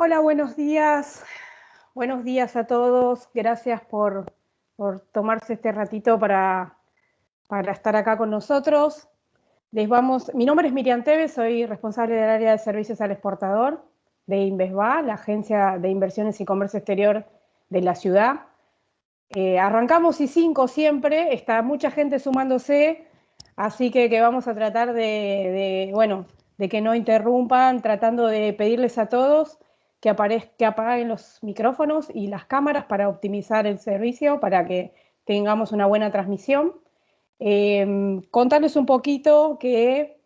Hola, buenos días. Buenos días a todos. Gracias por tomarse este ratito para estar acá con nosotros. Mi nombre es Miriam Tevez, soy responsable del área de servicios al exportador de Inversva, la agencia de inversiones y comercio exterior de la ciudad. Arrancamos I5 siempre, está mucha gente sumándose, así que vamos a tratar de que no interrumpan, tratando de pedirles a todos que apaguen los micrófonos y las cámaras para optimizar el servicio, para que tengamos una buena transmisión. Contarles un poquito que,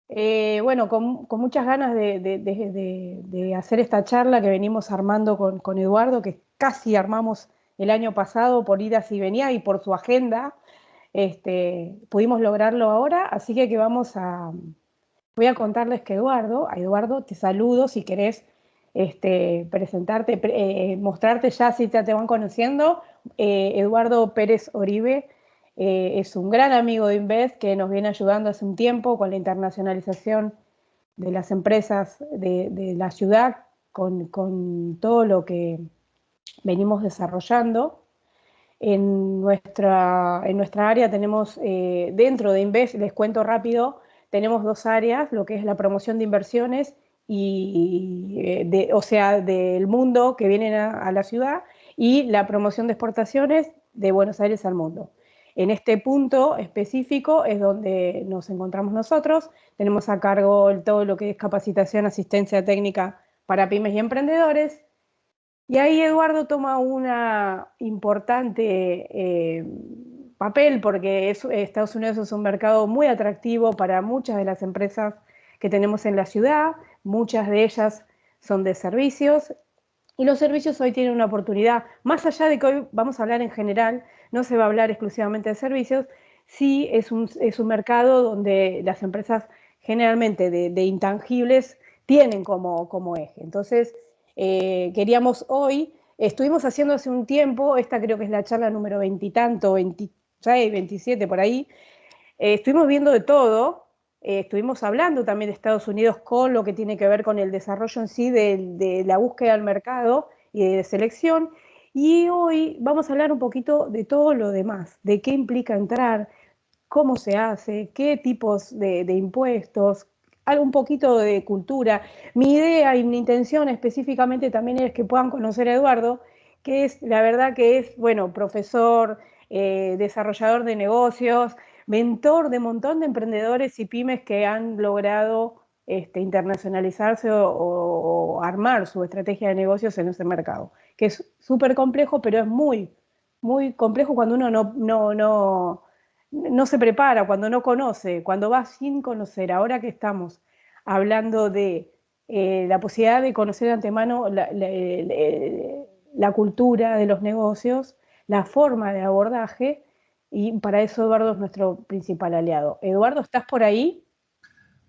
con muchas ganas de hacer esta charla que venimos armando con Eduardo, que casi armamos el año pasado por idas y venidas y por su agenda, pudimos lograrlo ahora, así que voy a contarles que Eduardo, te saludo si querés presentarte, mostrarte ya si te van conociendo. Eduardo Pérez Oribe es un gran amigo de Invest que nos viene ayudando hace un tiempo con la internacionalización de las empresas de la ciudad, con todo lo que venimos desarrollando. En nuestra área tenemos, dentro de Invest, les cuento rápido, tenemos dos áreas, lo que es la promoción de inversiones o sea, del mundo que vienen a la ciudad, y la promoción de exportaciones de Buenos Aires al mundo. En este punto específico es donde nos encontramos nosotros. Tenemos a cargo todo lo que es capacitación, asistencia técnica para pymes y emprendedores. Y ahí Eduardo toma una importante papel, porque Estados Unidos es un mercado muy atractivo para muchas de las empresas que tenemos en la ciudad. Muchas de ellas son de servicios, y los servicios hoy tienen una oportunidad, más allá de que hoy vamos a hablar en general, no se va a hablar exclusivamente de servicios. Sí, es un mercado donde las empresas generalmente de intangibles tienen como eje. Entonces, estuvimos haciendo hace un tiempo, esta creo que es la charla número 20 y tanto, 26, 27 por ahí. Estuvimos viendo de todo, estuvimos hablando también de Estados Unidos con lo que tiene que ver con el desarrollo en sí de la búsqueda del mercado y de selección, y hoy vamos a hablar un poquito de todo lo demás, de qué implica entrar, cómo se hace, qué tipos de impuestos, algo un poquito de cultura. Mi idea y mi intención específicamente también es que puedan conocer a Eduardo, que es, la verdad que es, bueno, profesor, desarrollador de negocios, mentor de un montón de emprendedores y pymes que han logrado internacionalizarse o armar su estrategia de negocios en ese mercado, que es súper complejo, pero es muy, muy complejo cuando uno no se prepara, cuando no conoce, cuando va sin conocer. Ahora que estamos hablando de la posibilidad de conocer de antemano la cultura de los negocios, la forma de abordaje, y para eso Eduardo es nuestro principal aliado. Eduardo, ¿estás por ahí?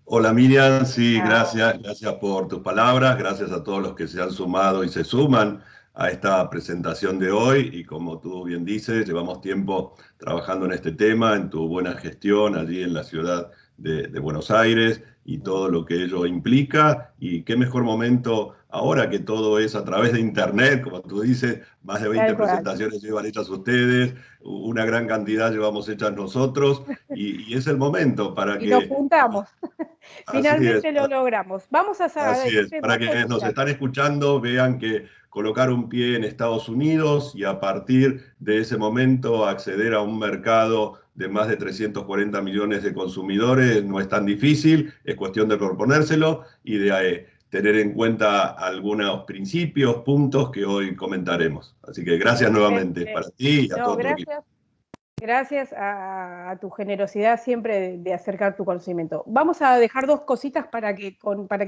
Hola Miriam, sí, gracias por tus palabras, gracias a todos los que se han sumado y se suman a esta presentación de hoy. Y como tú bien dices, llevamos tiempo trabajando en este tema, en tu buena gestión allí en la ciudad de Buenos Aires y todo lo que ello implica. Y qué mejor momento ahora que todo es a través de Internet, como tú dices, más de 20 Tal cual. presentaciones llevan hechas ustedes, una gran cantidad llevamos hechas nosotros, y es el momento para Y nos que... juntamos. Así es, Finalmente lo logramos. Vamos a así es. decirte Para más quienes nos cositas. están escuchando, vean que colocar un pie en Estados Unidos y a partir de ese momento acceder a un mercado de más de 340 millones de consumidores no es tan difícil, es cuestión de proponérselo y de tener en cuenta algunos principios, puntos que hoy comentaremos. Así que gracias nuevamente Excelente. para ti y a No, todo tu equipo. gracias. Gracias a tu generosidad siempre de acercar tu conocimiento. Vamos a dejar dos cositas para que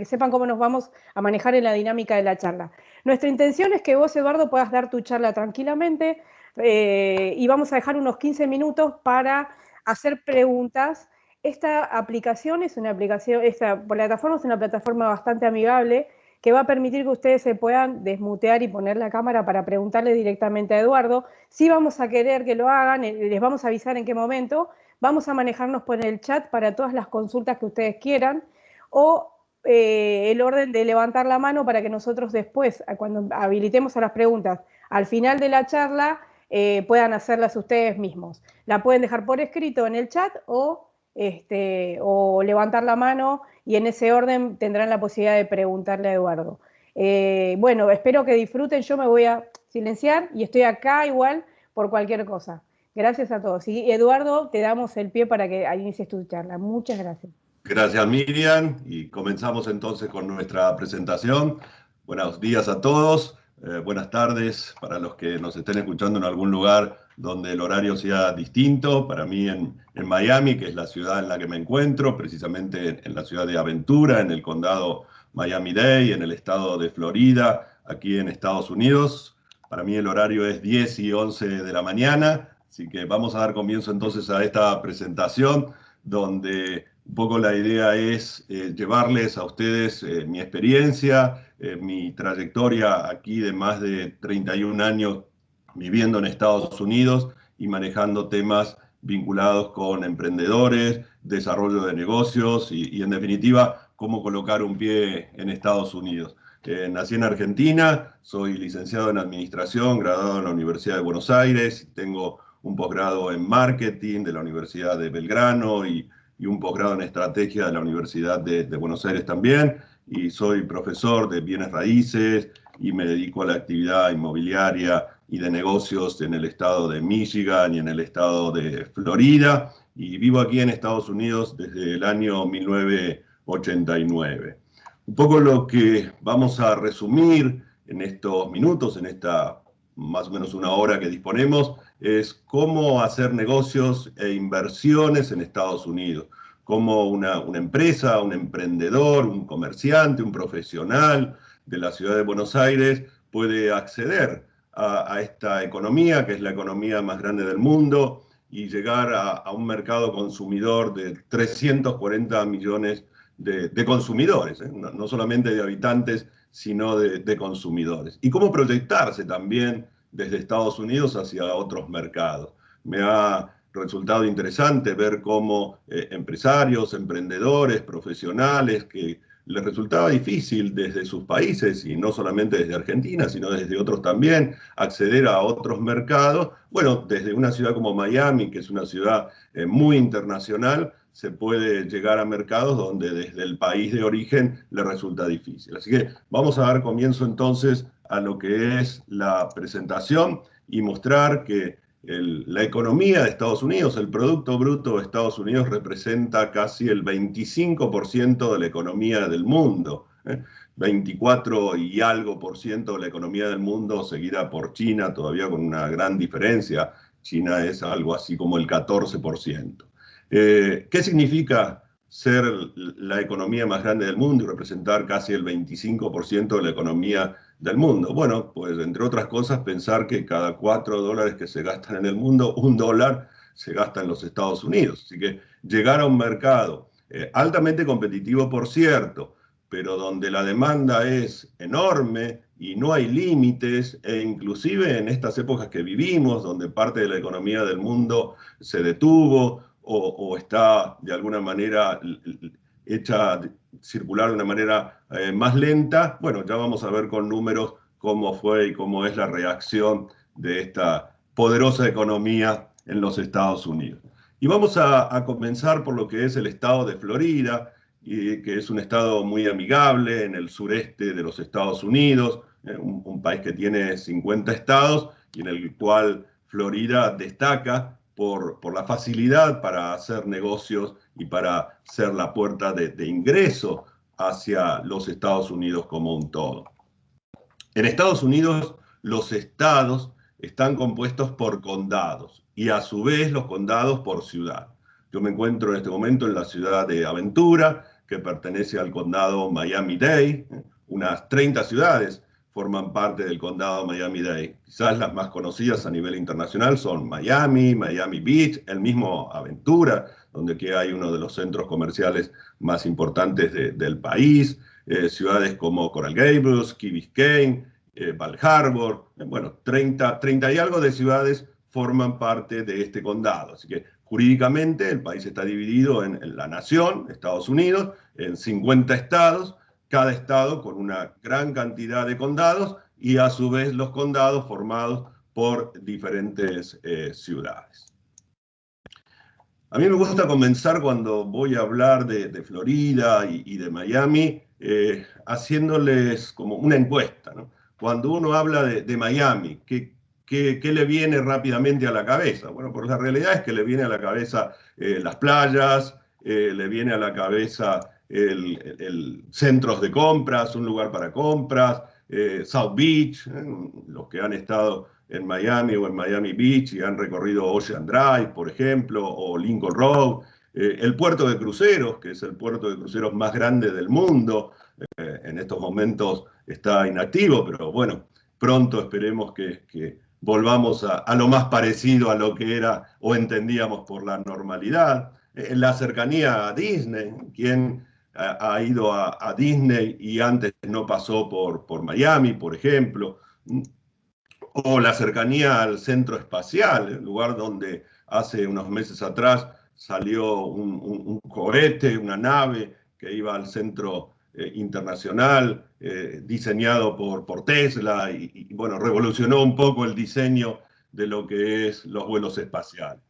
sepan cómo nos vamos a manejar en la dinámica de la charla. Nuestra intención es que vos, Eduardo, puedas dar tu charla tranquilamente, y vamos a dejar unos 15 minutos para hacer preguntas. Esta plataforma es una plataforma bastante amigable, que va a permitir que ustedes se puedan desmutear y poner la cámara para preguntarle directamente a Eduardo. Sí vamos a querer que lo hagan, les vamos a avisar en qué momento. Vamos a manejarnos por el chat para todas las consultas que ustedes quieran, o el orden de levantar la mano para que nosotros después, cuando habilitemos a las preguntas, al final de la charla, puedan hacerlas ustedes mismos. La pueden dejar por escrito en el chat o levantar la mano y en ese orden tendrán la posibilidad de preguntarle a Eduardo. Bueno, espero que disfruten, yo me voy a silenciar y estoy acá igual por cualquier cosa. Gracias a todos. Y Eduardo, te damos el pie para que inicies tu charla. Muchas gracias. Gracias, Miriam, y comenzamos entonces con nuestra presentación. Buenos días a todos, buenas tardes para los que nos estén escuchando en algún lugar donde el horario sea distinto. Para mí en Miami, que es la ciudad en la que me encuentro, precisamente en la ciudad de Aventura, en el condado Miami-Dade, en el estado de Florida, aquí en Estados Unidos. Para mí el horario es 10 y 11 de la mañana, así que vamos a dar comienzo entonces a esta presentación donde un poco la idea es llevarles a ustedes mi experiencia, mi trayectoria aquí de más de 31 años viviendo en Estados Unidos y manejando temas vinculados con emprendedores, desarrollo de negocios y en definitiva, cómo colocar un pie en Estados Unidos. Nací en Argentina, soy licenciado en Administración, graduado en la Universidad de Buenos Aires, tengo un posgrado en Marketing de la Universidad de Belgrano y un posgrado en Estrategia de la Universidad de Buenos Aires también, y soy profesor de bienes raíces y me dedico a la actividad inmobiliaria y de negocios en el estado de Michigan y en el estado de Florida, y vivo aquí en Estados Unidos desde el año 1989. Un poco lo que vamos a resumir en estos minutos, en esta más o menos una hora que disponemos, es cómo hacer negocios e inversiones en Estados Unidos, cómo una empresa, un emprendedor, un comerciante, un profesional de la ciudad de Buenos Aires puede acceder a esta economía, que es la economía más grande del mundo, y llegar a un mercado consumidor de 340 millones de consumidores, no solamente de habitantes, sino de consumidores. Y cómo proyectarse también desde Estados Unidos hacia otros mercados. Me ha resultado interesante ver cómo empresarios, emprendedores, profesionales que les resultaba difícil desde sus países, y no solamente desde Argentina, sino desde otros también, acceder a otros mercados. Bueno, desde una ciudad como Miami, que es una ciudad muy internacional, se puede llegar a mercados donde desde el país de origen le resulta difícil. Así que vamos a dar comienzo entonces a lo que es la presentación y mostrar que la economía de Estados Unidos, el Producto Bruto de Estados Unidos representa casi el 25% de la economía del mundo. 24 y algo por ciento de la economía del mundo, seguida por China, todavía con una gran diferencia. China es algo así como el 14%. ¿Qué significa ser la economía más grande del mundo y representar casi el 25% de la economía del mundo? Bueno, pues entre otras cosas pensar que cada $4 que se gastan en el mundo, $1 se gasta en los Estados Unidos. Así que llegar a un mercado altamente competitivo, por cierto, pero donde la demanda es enorme y no hay límites, e inclusive en estas épocas que vivimos, donde parte de la economía del mundo se detuvo o está de alguna manera hecha circular de una manera más lenta, bueno, ya vamos a ver con números cómo fue y cómo es la reacción de esta poderosa economía en los Estados Unidos. Y vamos a comenzar por lo que es el estado de Florida, que es un estado muy amigable en el sureste de los Estados Unidos, un país que tiene 50 estados y en el cual Florida destaca por la facilidad para hacer negocios y para ser la puerta de ingreso hacia los Estados Unidos como un todo. En Estados Unidos, los estados están compuestos por condados y a su vez los condados por ciudad. Yo me encuentro en este momento en la ciudad de Aventura, que pertenece al condado Miami-Dade. Unas 30 ciudades forman parte del condado Miami-Dade. Quizás las más conocidas a nivel internacional son Miami, Miami Beach, el mismo Aventura, donde aquí hay uno de los centros comerciales más importantes del país, ciudades como Coral Gables, Key Biscayne, Bal Harbour, bueno, 30 y algo de ciudades forman parte de este condado. Así que jurídicamente el país está dividido en la nación, Estados Unidos, en 50 estados, cada estado con una gran cantidad de condados y a su vez los condados formados por diferentes ciudades. A mí me gusta comenzar cuando voy a hablar de Florida y de Miami, haciéndoles como una encuesta, ¿no? Cuando uno habla de Miami, ¿qué le viene rápidamente a la cabeza? Bueno, pues la realidad es que le viene a la cabeza las playas, le viene a la cabeza el centros de compras, un lugar para compras, South Beach, los que han estado en Miami o en Miami Beach y han recorrido Ocean Drive, por ejemplo, o Lincoln Road, el puerto de cruceros, que es el puerto de cruceros más grande del mundo, en estos momentos está inactivo, pero bueno, pronto esperemos que volvamos a lo más parecido a lo que era o entendíamos por la normalidad. La cercanía a Disney, quien ha ido a Disney y antes no pasó por Miami, por ejemplo, o la cercanía al centro espacial, el lugar donde hace unos meses atrás salió un cohete, una nave que iba al centro internacional, diseñado por Tesla, bueno, revolucionó un poco el diseño de lo que es los vuelos espaciales.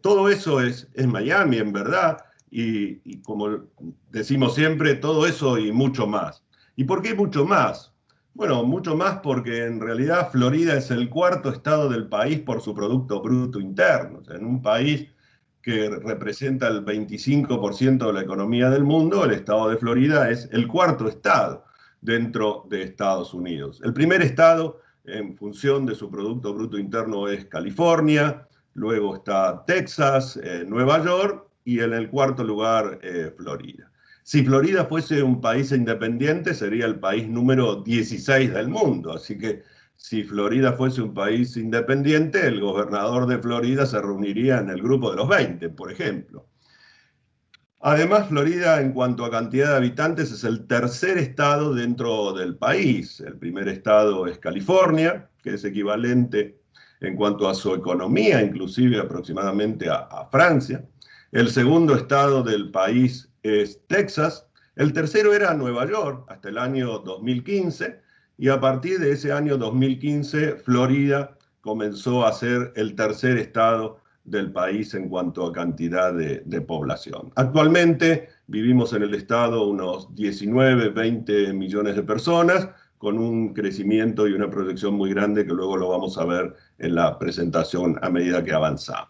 Todo eso es Miami, en verdad, y como decimos siempre, todo eso y mucho más. ¿Y por qué mucho más? Bueno, mucho más porque en realidad Florida es el cuarto estado del país por su Producto Bruto Interno. O sea, en un país que representa el 25% de la economía del mundo, el estado de Florida es el cuarto estado dentro de Estados Unidos. El primer estado, en función de su Producto Bruto Interno, es California, luego está Texas, Nueva York y en el cuarto lugar, Florida. Si Florida fuese un país independiente, sería el país número 16 del mundo. Así que si Florida fuese un país independiente, el gobernador de Florida se reuniría en el grupo de los 20, por ejemplo. Además, Florida, en cuanto a cantidad de habitantes, es el tercer estado dentro del país. El primer estado es California, que es equivalente en cuanto a su economía, inclusive aproximadamente a Francia. El segundo estado del país es Texas. El tercero era Nueva York hasta el año 2015 y a partir de ese año 2015 Florida comenzó a ser el tercer estado del país en cuanto a cantidad de población. Actualmente vivimos en el estado unos 19, 20 millones de personas con un crecimiento y una proyección muy grande que luego lo vamos a ver en la presentación a medida que avanzamos.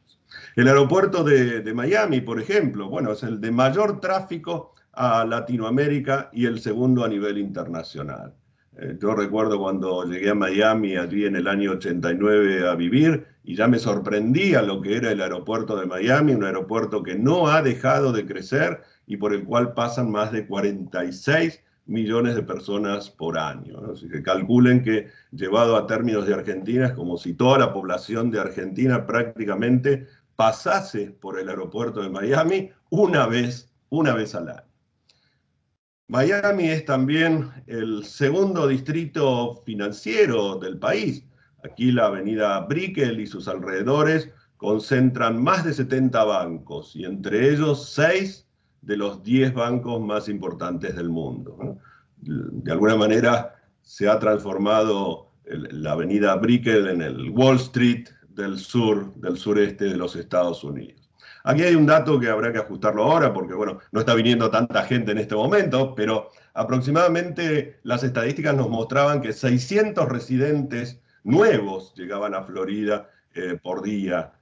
El aeropuerto de Miami, por ejemplo, bueno, es el de mayor tráfico a Latinoamérica y el segundo a nivel internacional. Yo recuerdo cuando llegué a Miami allí en el año 89 a vivir y ya me sorprendía lo que era el aeropuerto de Miami, un aeropuerto que no ha dejado de crecer y por el cual pasan más de 46 millones de personas por año, ¿no? Así que calculen que llevado a términos de Argentina es como si toda la población de Argentina prácticamente pasase por el aeropuerto de Miami una vez al año. Miami es también el segundo distrito financiero del país. Aquí la avenida Brickell y sus alrededores concentran más de 70 bancos y entre ellos 6 de los 10 bancos más importantes del mundo, ¿no? De alguna manera se ha transformado la avenida Brickell en el Wall Street del sureste de los Estados Unidos. Aquí hay un dato que habrá que ajustarlo ahora porque, bueno, no está viniendo tanta gente en este momento, pero aproximadamente las estadísticas nos mostraban que 600 residentes nuevos llegaban a Florida por día.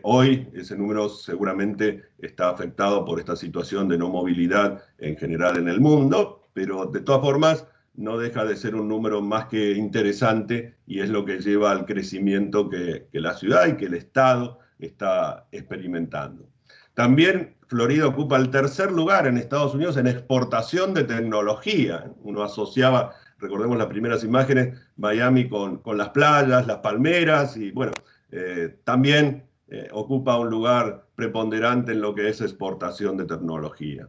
Hoy ese número seguramente está afectado por esta situación de no movilidad en general en el mundo, pero de todas formas no deja de ser un número más que interesante y es lo que lleva al crecimiento que la ciudad y que el Estado está experimentando. También Florida ocupa el tercer lugar en Estados Unidos en exportación de tecnología. Uno asociaba, recordemos las primeras imágenes, Miami con las playas, las palmeras y bueno, también ocupa un lugar preponderante en lo que es exportación de tecnología.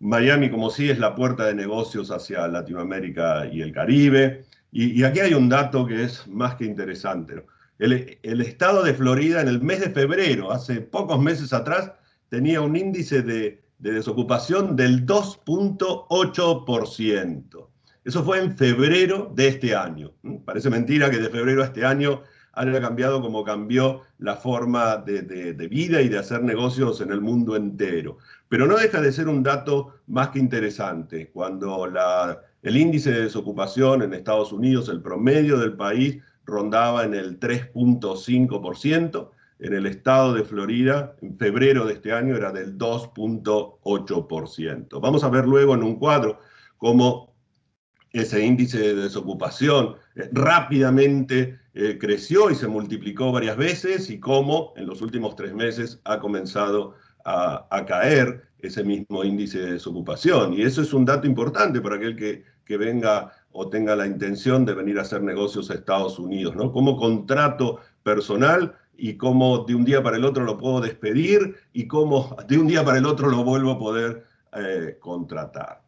Miami, como sí, es la puerta de negocios hacia Latinoamérica y el Caribe. Y aquí hay un dato que es más que interesante, ¿no? El estado de Florida en el mes de febrero, hace pocos meses atrás, tenía un índice de desocupación del 2,8%. Eso fue en febrero de este año. Parece mentira que de febrero a este año haya cambiado como cambió la forma de vida y de hacer negocios en el mundo entero. Pero no deja de ser un dato más que interesante. Cuando el índice de desocupación en Estados Unidos, el promedio del país, rondaba en el 3,5%, en el estado de Florida, en febrero de este año, era del 2,8%. Vamos a ver luego en un cuadro cómo ese índice de desocupación rápidamente creció y se multiplicó varias veces, y cómo en los últimos 3 meses ha comenzado a caer ese mismo índice de desocupación. Y eso es un dato importante para aquel que venga o tenga la intención de venir a hacer negocios a Estados Unidos, ¿no? Como contrato personal, y cómo de un día para el otro lo puedo despedir, y cómo de un día para el otro lo vuelvo a poder contratar.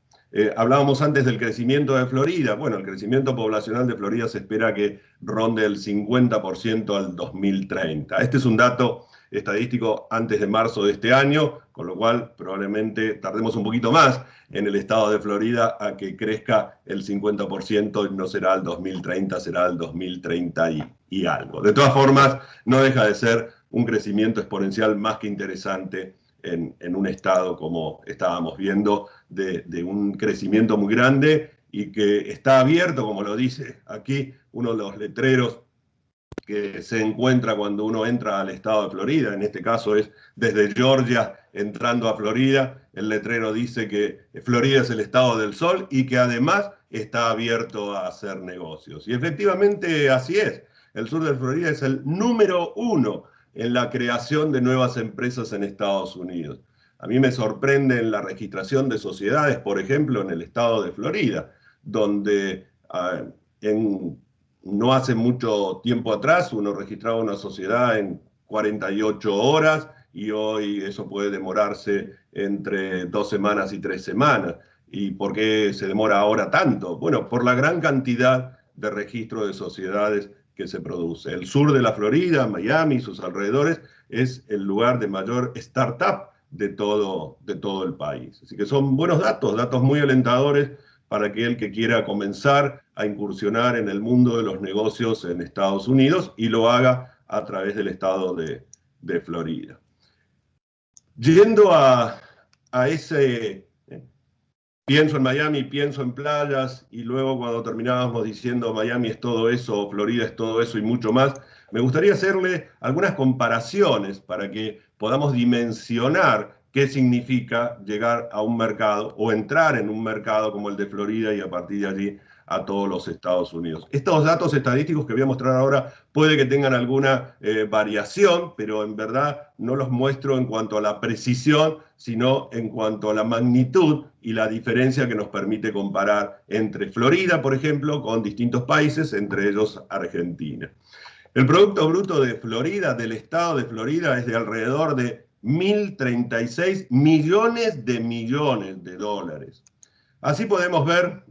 Hablábamos antes del crecimiento de Florida. Bueno, el crecimiento poblacional de Florida se espera que ronde el 50% al 2030. Este es un dato estadístico antes de marzo de este año, con lo cual probablemente tardemos un poquito más en el estado de Florida a que crezca el 50%, y no será el 2030, será el 2030 y algo. De todas formas, no deja de ser un crecimiento exponencial más que interesante en un estado, como estábamos viendo, de un crecimiento muy grande, y que está abierto, como lo dice aquí uno de los letreros que se encuentra cuando uno entra al estado de Florida. En este caso es desde Georgia entrando a Florida. El letrero dice que Florida es el estado del sol y que además está abierto a hacer negocios. Y efectivamente así es. El sur de Florida es el número 1 en la creación de nuevas empresas en Estados Unidos. A mí me sorprende en la registración de sociedades, por ejemplo, en el estado de Florida, donde no hace mucho tiempo atrás uno registraba una sociedad en 48 horas, y hoy eso puede demorarse entre 2 semanas y 3 semanas. ¿Y por qué se demora ahora tanto? Bueno, por la gran cantidad de registro de sociedades que se produce. El sur de la Florida, Miami y sus alrededores, es el lugar de mayor startup de todo el país. Así que son buenos datos, datos muy alentadores para aquel que quiera comenzar a incursionar en el mundo de los negocios en Estados Unidos y lo haga a través del estado de Florida. Yendo a ese... Pienso en Miami, pienso en playas, y luego cuando terminábamos diciendo Miami es todo eso, Florida es todo eso y mucho más, me gustaría hacerle algunas comparaciones para que podamos dimensionar qué significa llegar a un mercado o entrar en un mercado como el de Florida, y a partir de allí a todos los Estados Unidos. Estos datos estadísticos que voy a mostrar ahora puede que tengan alguna variación, pero en verdad no los muestro en cuanto a la precisión, sino en cuanto a la magnitud y la diferencia que nos permite comparar entre Florida, por ejemplo, con distintos países, entre ellos Argentina. El Producto Bruto de Florida, del estado de Florida, es de alrededor de 1.036 millones de dólares. Así podemos ver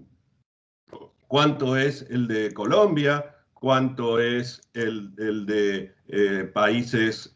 cuánto es el de Colombia, cuánto es el de países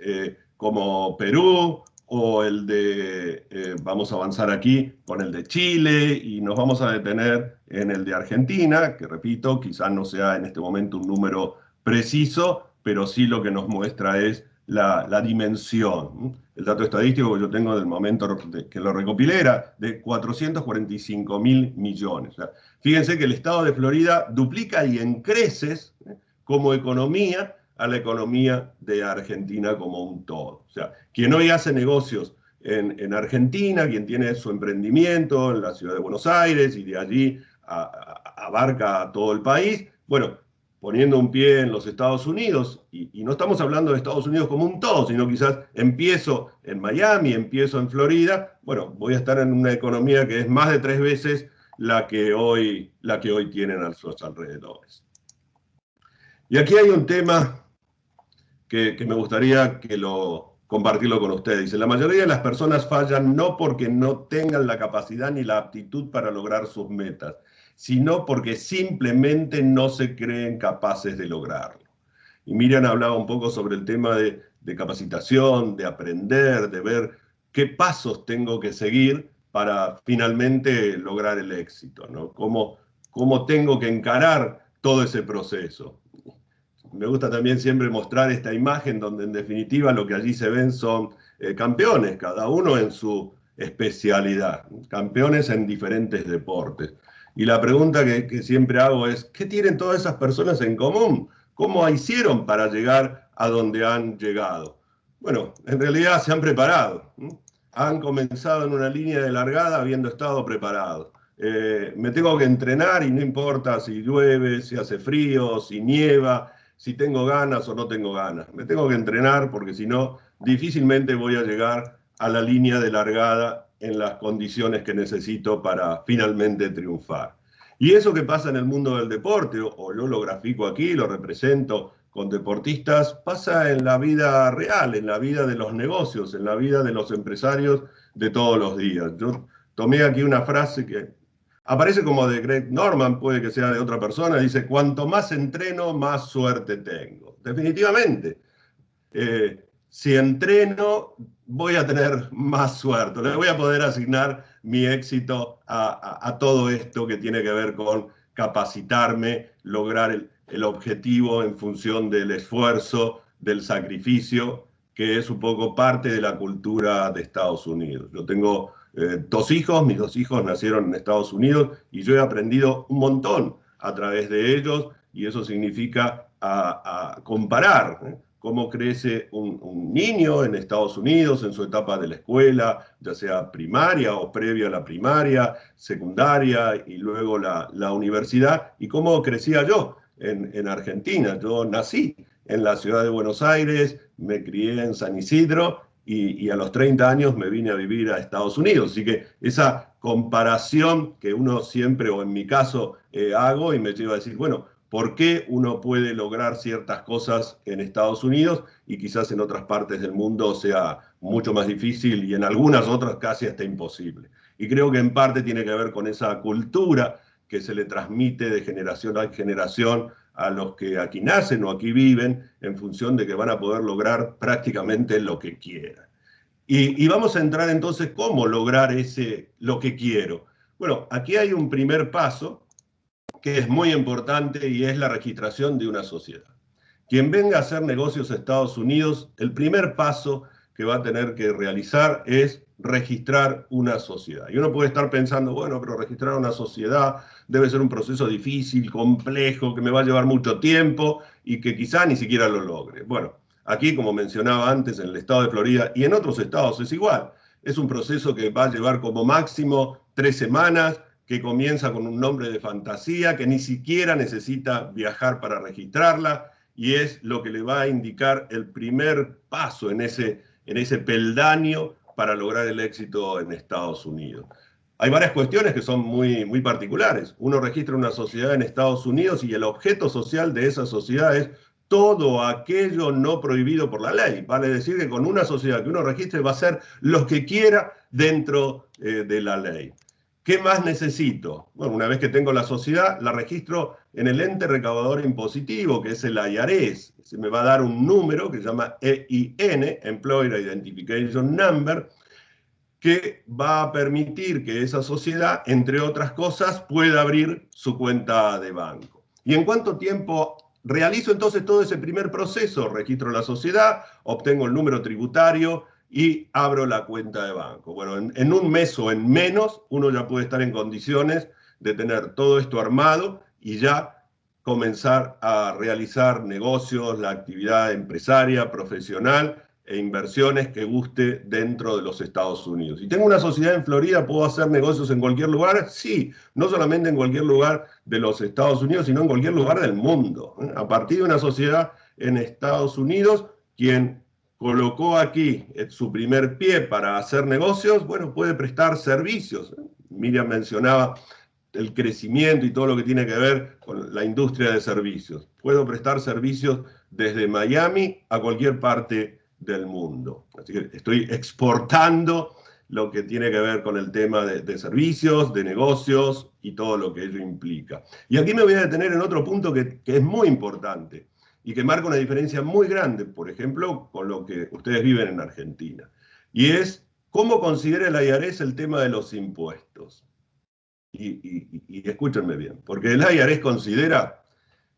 como Perú, o el de, vamos a avanzar aquí con el de Chile, y nos vamos a detener en el de Argentina, que repito, quizás no sea en este momento un número preciso, pero sí lo que nos muestra es la dimensión. El dato estadístico que yo tengo del momento que lo recopilé era de 445.000 millones. O sea, fíjense que el estado de Florida duplica y en creces como economía a la economía de Argentina como un todo. O sea, quien hoy hace negocios en Argentina, quien tiene su emprendimiento en la ciudad de Buenos Aires y de allí abarca a todo el país, bueno, poniendo un pie en los Estados Unidos, y no estamos hablando de Estados Unidos como un todo, sino quizás empiezo en Miami, empiezo en Florida, bueno, voy a estar en una economía que es más de 3 veces la que hoy tienen a sus alrededores. Y aquí hay un tema que me gustaría compartirlo con ustedes. Dice, la mayoría de las personas fallan no porque no tengan la capacidad ni la aptitud para lograr sus metas, sino porque simplemente no se creen capaces de lograrlo. Y Miriam hablaba un poco sobre el tema de capacitación, de aprender, de ver qué pasos tengo que seguir para finalmente lograr el éxito, ¿no? Cómo tengo que encarar todo ese proceso. Me gusta también siempre mostrar esta imagen donde en definitiva lo que allí se ven son campeones, cada uno en su especialidad, campeones en diferentes deportes. Y la pregunta que siempre hago es, ¿qué tienen todas esas personas en común? ¿Cómo hicieron para llegar a donde han llegado? Bueno, en realidad se han preparado. Han comenzado en una línea de largada habiendo estado preparados. Me tengo que entrenar y no importa si llueve, si hace frío, si nieva, si tengo ganas o no tengo ganas. Me tengo que entrenar porque si no, difícilmente voy a llegar a la línea de largada en las condiciones que necesito para finalmente triunfar. Y eso que pasa en el mundo del deporte, o yo lo grafico aquí, lo represento con deportistas, pasa en la vida real, en la vida de los negocios, en la vida de los empresarios de todos los días. Yo tomé aquí una frase que aparece como de Greg Norman, puede que sea de otra persona, dice, cuanto más entreno, más suerte tengo. Definitivamente, si entreno, voy a tener más suerte, le voy a poder asignar mi éxito a todo esto que tiene que ver con capacitarme, lograr el objetivo en función del esfuerzo, del sacrificio, que es un poco parte de la cultura de Estados Unidos. Yo tengo dos hijos, mis dos hijos nacieron en Estados Unidos y yo he aprendido un montón a través de ellos y eso significa a comparar, ¿eh? Cómo crece un niño en Estados Unidos en su etapa de la escuela, ya sea primaria o previa a la primaria, secundaria y luego la universidad, y cómo crecía yo en Argentina. Yo nací en la ciudad de Buenos Aires, me crié en San Isidro y a los 30 años me vine a vivir a Estados Unidos. Así que esa comparación que uno siempre, o en mi caso, hago y me lleva a decir, bueno, ¿por qué uno puede lograr ciertas cosas en Estados Unidos y quizás en otras partes del mundo sea mucho más difícil y en algunas otras casi hasta imposible? Y creo que en parte tiene que ver con esa cultura que se le transmite de generación a generación a los que aquí nacen o aquí viven en función de que van a poder lograr prácticamente lo que quieran. Y vamos a entrar entonces cómo lograr lo que quiero. Bueno, aquí hay un primer paso que es muy importante y es la registración de una sociedad. Quien venga a hacer negocios a Estados Unidos, el primer paso que va a tener que realizar es registrar una sociedad. Y uno puede estar pensando, bueno, pero registrar una sociedad debe ser un proceso difícil, complejo, que me va a llevar mucho tiempo y que quizá ni siquiera lo logre. Bueno, aquí, como mencionaba antes, en el estado de Florida y en otros estados es igual. Es un proceso que va a llevar como máximo 3 semanas, que comienza con un nombre de fantasía, que ni siquiera necesita viajar para registrarla, y es lo que le va a indicar el primer paso en ese peldaño para lograr el éxito en Estados Unidos. Hay varias cuestiones que son muy, muy particulares. Uno registra una sociedad en Estados Unidos y el objeto social de esa sociedad es todo aquello no prohibido por la ley. Vale decir que con una sociedad que uno registre va a hacer lo que quiera dentro de la ley. ¿Qué más necesito? Bueno, una vez que tengo la sociedad, la registro en el ente recaudador impositivo, que es el IRS. Se me va a dar un número que se llama EIN, Employer Identification Number, que va a permitir que esa sociedad, entre otras cosas, pueda abrir su cuenta de banco. ¿Y en cuánto tiempo realizo entonces todo ese primer proceso? Registro la sociedad, obtengo el número tributario y abro la cuenta de banco. Bueno, en un mes o en menos, uno ya puede estar en condiciones de tener todo esto armado y ya comenzar a realizar negocios, la actividad empresaria, profesional e inversiones que guste dentro de los Estados Unidos. Si tengo una sociedad en Florida, ¿puedo hacer negocios en cualquier lugar? Sí, no solamente en cualquier lugar de los Estados Unidos, sino en cualquier lugar del mundo. A partir de una sociedad en Estados Unidos, quien colocó aquí su primer pie para hacer negocios, bueno, puede prestar servicios. Miriam mencionaba el crecimiento y todo lo que tiene que ver con la industria de servicios. Puedo prestar servicios desde Miami a cualquier parte del mundo. Así que estoy exportando lo que tiene que ver con el tema de servicios, de negocios y todo lo que ello implica. Y aquí me voy a detener en otro punto que es muy importante. y que marca una diferencia muy grande, por ejemplo, con lo que ustedes viven en Argentina. Y es cómo considera el IRS el tema de los impuestos. Y escúchenme bien, porque el IRS considera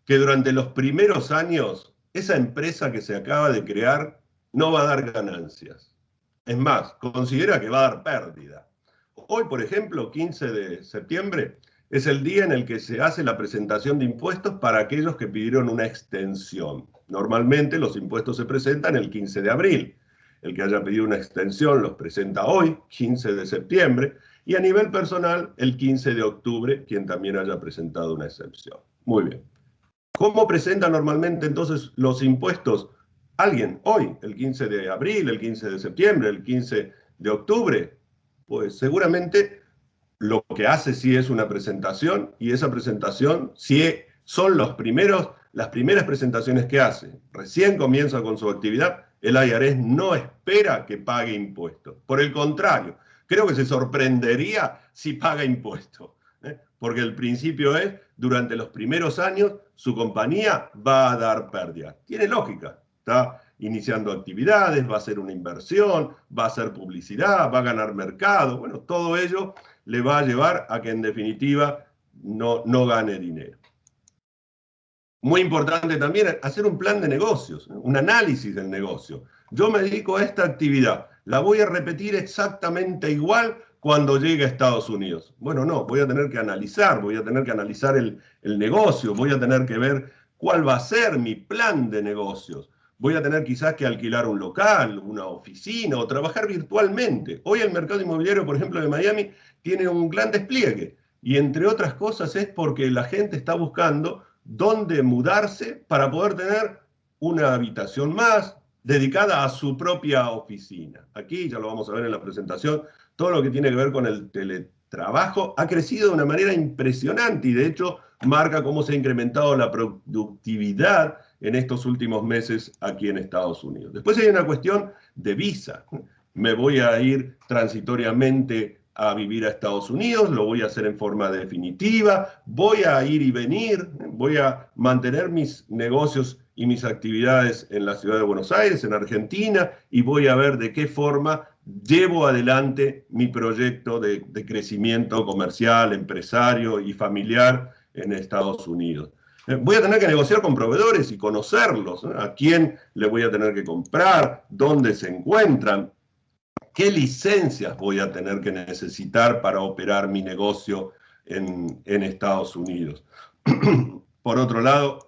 que durante los primeros años esa empresa que se acaba de crear no va a dar ganancias. Es más, considera que va a dar pérdida. Hoy, por ejemplo, 15 de septiembre, es el día en el que se hace la presentación de impuestos para aquellos que pidieron una extensión. Normalmente los impuestos se presentan el 15 de abril. El que haya pedido una extensión los presenta hoy, 15 de septiembre, y a nivel personal, el 15 de octubre, quien también haya presentado una excepción. Muy bien. ¿Cómo presenta normalmente entonces los impuestos alguien hoy, el 15 de abril, el 15 de septiembre, el 15 de octubre? Pues seguramente lo que hace sí es una presentación, y esa presentación sí son las primeras presentaciones que hace. Recién comienza con su actividad, el IRS no espera que pague impuestos. Por el contrario, creo que se sorprendería si paga impuestos, porque el principio es, durante los primeros años, su compañía va a dar pérdida. Tiene lógica, está iniciando actividades, va a hacer una inversión, va a hacer publicidad, va a ganar mercado, bueno, todo ello le va a llevar a que en definitiva no gane dinero. Muy importante también hacer un plan de negocios, un análisis del negocio. Yo me dedico a esta actividad, la voy a repetir exactamente igual cuando llegue a Estados Unidos. Bueno, no, voy a tener que analizar el negocio, voy a tener que ver cuál va a ser mi plan de negocios. Voy a tener quizás que alquilar un local, una oficina o trabajar virtualmente. Hoy el mercado inmobiliario, por ejemplo, de Miami, tiene un gran despliegue. Y entre otras cosas es porque la gente está buscando dónde mudarse para poder tener una habitación más dedicada a su propia oficina. Aquí, ya lo vamos a ver en la presentación, todo lo que tiene que ver con el teletrabajo ha crecido de una manera impresionante y de hecho marca cómo se ha incrementado la productividad en estos últimos meses aquí en Estados Unidos. Después hay una cuestión de visa. Me voy a ir transitoriamente a vivir a Estados Unidos, lo voy a hacer en forma definitiva, voy a ir y venir, voy a mantener mis negocios y mis actividades en la ciudad de Buenos Aires, en Argentina, y voy a ver de qué forma llevo adelante mi proyecto de crecimiento comercial, empresario y familiar en Estados Unidos. Voy a tener que negociar con proveedores y conocerlos, ¿no? A quién le voy a tener que comprar, dónde se encuentran, qué licencias voy a tener que necesitar para operar mi negocio en Estados Unidos. Por otro lado,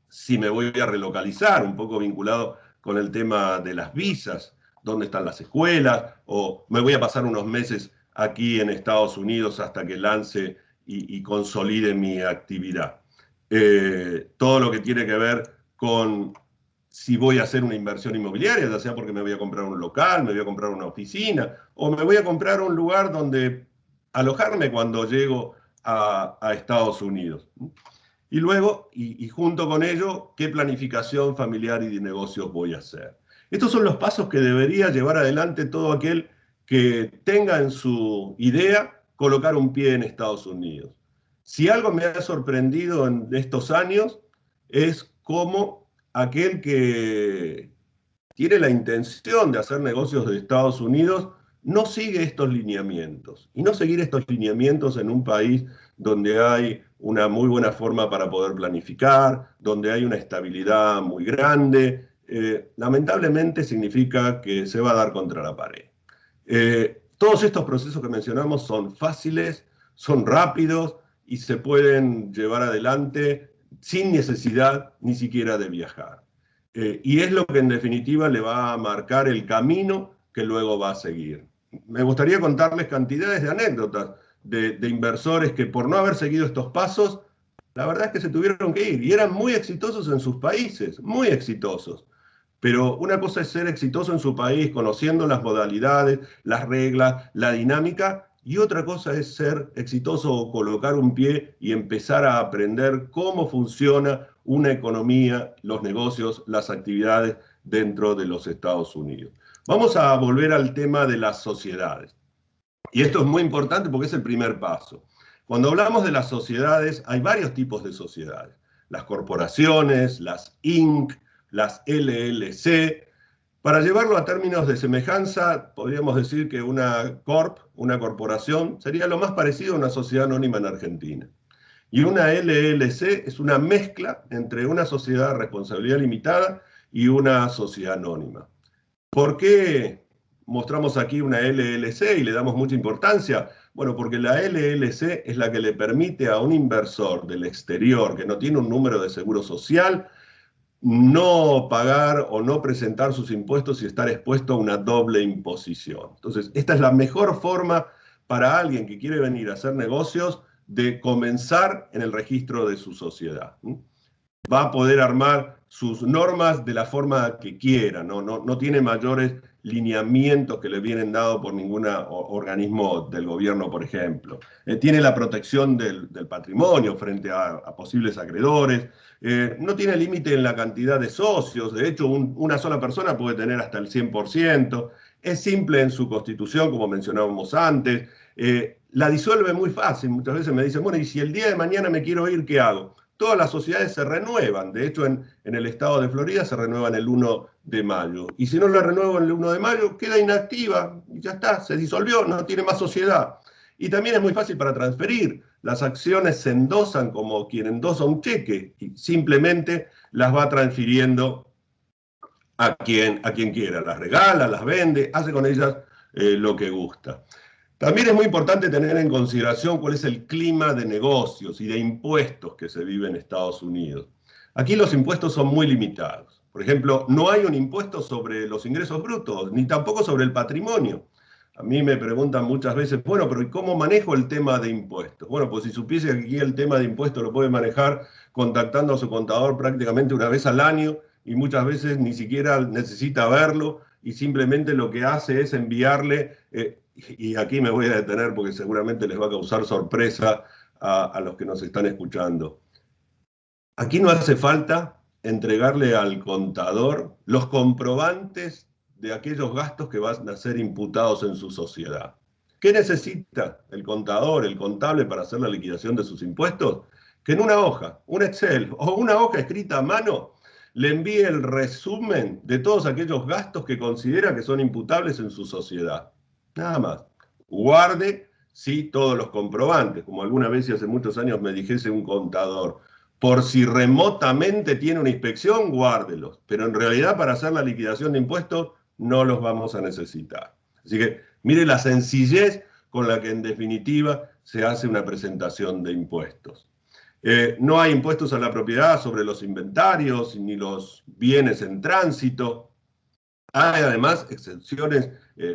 si me voy a relocalizar, un poco vinculado con el tema de las visas, dónde están las escuelas, o me voy a pasar unos meses aquí en Estados Unidos hasta que lance y consolide mi actividad. Todo lo que tiene que ver con si voy a hacer una inversión inmobiliaria, ya sea porque me voy a comprar un local, me voy a comprar una oficina, o me voy a comprar un lugar donde alojarme cuando llego a Estados Unidos. Y luego, y junto con ello, qué planificación familiar y de negocios voy a hacer. Estos son los pasos que debería llevar adelante todo aquel que tenga en su idea colocar un pie en Estados Unidos. Si algo me ha sorprendido en estos años es cómo aquel que tiene la intención de hacer negocios de Estados Unidos no sigue estos lineamientos. Y no seguir estos lineamientos en un país donde hay una muy buena forma para poder planificar, donde hay una estabilidad muy grande, lamentablemente significa que se va a dar contra la pared. Todos estos procesos que mencionamos son fáciles, son rápidos y se pueden llevar adelante sin necesidad ni siquiera de viajar. Y es lo que en definitiva le va a marcar el camino que luego va a seguir. Me gustaría contarles cantidades de anécdotas de inversores que por no haber seguido estos pasos, la verdad es que se tuvieron que ir y eran muy exitosos en sus países, muy exitosos. Pero una cosa es ser exitoso en su país, conociendo las modalidades, las reglas, la dinámica, y otra cosa es ser exitoso o colocar un pie y empezar a aprender cómo funciona una economía, los negocios, las actividades dentro de los Estados Unidos. Vamos a volver al tema de las sociedades. Y esto es muy importante porque es el primer paso. Cuando hablamos de las sociedades, hay varios tipos de sociedades. las corporaciones, las Inc., las LLC. Para llevarlo a términos de semejanza, podríamos decir que una corp, una corporación, sería lo más parecido a una sociedad anónima en Argentina. Y una LLC es una mezcla entre una sociedad de responsabilidad limitada y una sociedad anónima. ¿Por qué mostramos aquí una LLC y le damos mucha importancia? Bueno, porque la LLC es la que le permite a un inversor del exterior que no tiene un número de seguro social no pagar o no presentar sus impuestos y estar expuesto a una doble imposición. Entonces, esta es la mejor forma para alguien que quiere venir a hacer negocios de comenzar en el registro de su sociedad. Va a poder armar sus normas de la forma que quiera, no tiene mayores lineamientos que le vienen dados por ningún organismo del gobierno, por ejemplo. Tiene la protección del patrimonio frente a posibles acreedores, no tiene límite en la cantidad de socios, de hecho una sola persona puede tener hasta el 100%, es simple en su constitución, como mencionábamos antes, la disuelve muy fácil. Muchas veces me dicen, bueno, ¿y si el día de mañana me quiero ir, qué hago? Todas las sociedades se renuevan, de hecho en el estado de Florida se renuevan el 1 de mayo. Y si no la renuevo el 1 de mayo, queda inactiva y ya está, se disolvió, no tiene más sociedad. Y también es muy fácil para transferir. Las acciones se endosan como quien endosa un cheque y simplemente las va transfiriendo a quien quiera. Las regala, las vende, hace con ellas lo que gusta. También es muy importante tener en consideración cuál es el clima de negocios y de impuestos que se vive en Estados Unidos. Aquí los impuestos son muy limitados. Por ejemplo, no hay un impuesto sobre los ingresos brutos, ni tampoco sobre el patrimonio. A mí me preguntan muchas veces, bueno, pero ¿y cómo manejo el tema de impuestos? Bueno, pues si supiese que aquí el tema de impuestos lo puede manejar contactando a su contador prácticamente una vez al año y muchas veces ni siquiera necesita verlo y simplemente lo que hace es enviarle, y aquí me voy a detener porque seguramente les va a causar sorpresa a los que nos están escuchando. Aquí no hace falta entregarle al contador los comprobantes de aquellos gastos que van a ser imputados en su sociedad. ¿Qué necesita el contador, el contable para hacer la liquidación de sus impuestos? Que en una hoja, un Excel o una hoja escrita a mano, le envíe el resumen de todos aquellos gastos que considera que son imputables en su sociedad. Nada más. Guarde, sí, todos los comprobantes, como alguna vez y hace muchos años me dijese un contador. Por si remotamente tiene una inspección, guárdelos. Pero en realidad para hacer la liquidación de impuestos no los vamos a necesitar. Así que mire la sencillez con la que en definitiva se hace una presentación de impuestos. No hay impuestos a la propiedad sobre los inventarios ni los bienes en tránsito. Hay además exenciones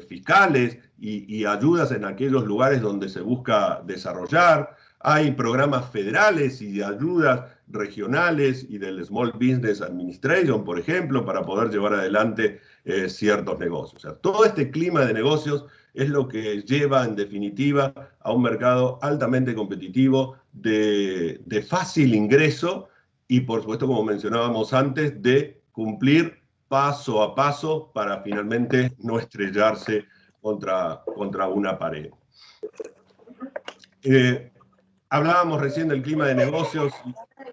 fiscales y ayudas en aquellos lugares donde se busca desarrollar. Hay programas federales y de ayudas regionales y del Small Business Administration, por ejemplo, para poder llevar adelante ciertos negocios. O sea, todo este clima de negocios es lo que lleva, en definitiva, a un mercado altamente competitivo, de fácil ingreso y, por supuesto, como mencionábamos antes, de cumplir paso a paso para finalmente no estrellarse contra una pared. Hablábamos recién del clima de negocios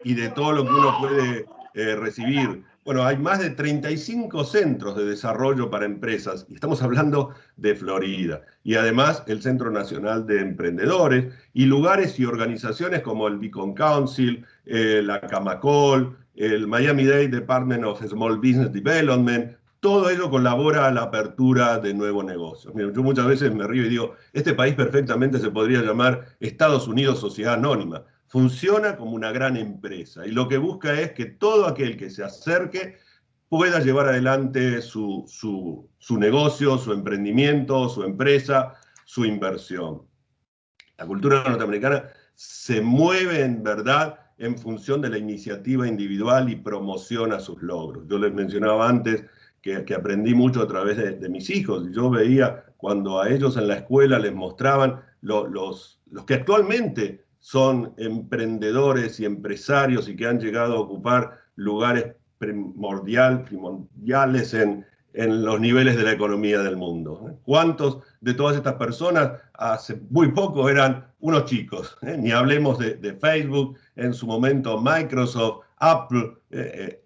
y de todo lo que uno puede recibir. Bueno, hay más de 35 centros de desarrollo para empresas, y estamos hablando de Florida. Y además el Centro Nacional de Emprendedores, y lugares y organizaciones como el Beacon Council, la Camacol, el Miami-Dade Department of Small Business Development. Todo ello colabora a la apertura de nuevos negocios. Miren, yo muchas veces me río y digo, este país perfectamente se podría llamar Estados Unidos Sociedad Anónima. Funciona como una gran empresa y lo que busca es que todo aquel que se acerque pueda llevar adelante su negocio, su emprendimiento, su empresa, su inversión. La cultura norteamericana se mueve en verdad en función de la iniciativa individual y promociona sus logros. Yo les mencionaba antes que aprendí mucho a través de mis hijos. Y yo veía cuando a ellos en la escuela les mostraban los que actualmente son emprendedores y empresarios y que han llegado a ocupar lugares primordiales en los niveles de la economía del mundo. ¿Cuántos de todas estas personas hace muy poco eran unos chicos? Ni hablemos de Facebook, en su momento Microsoft, Apple,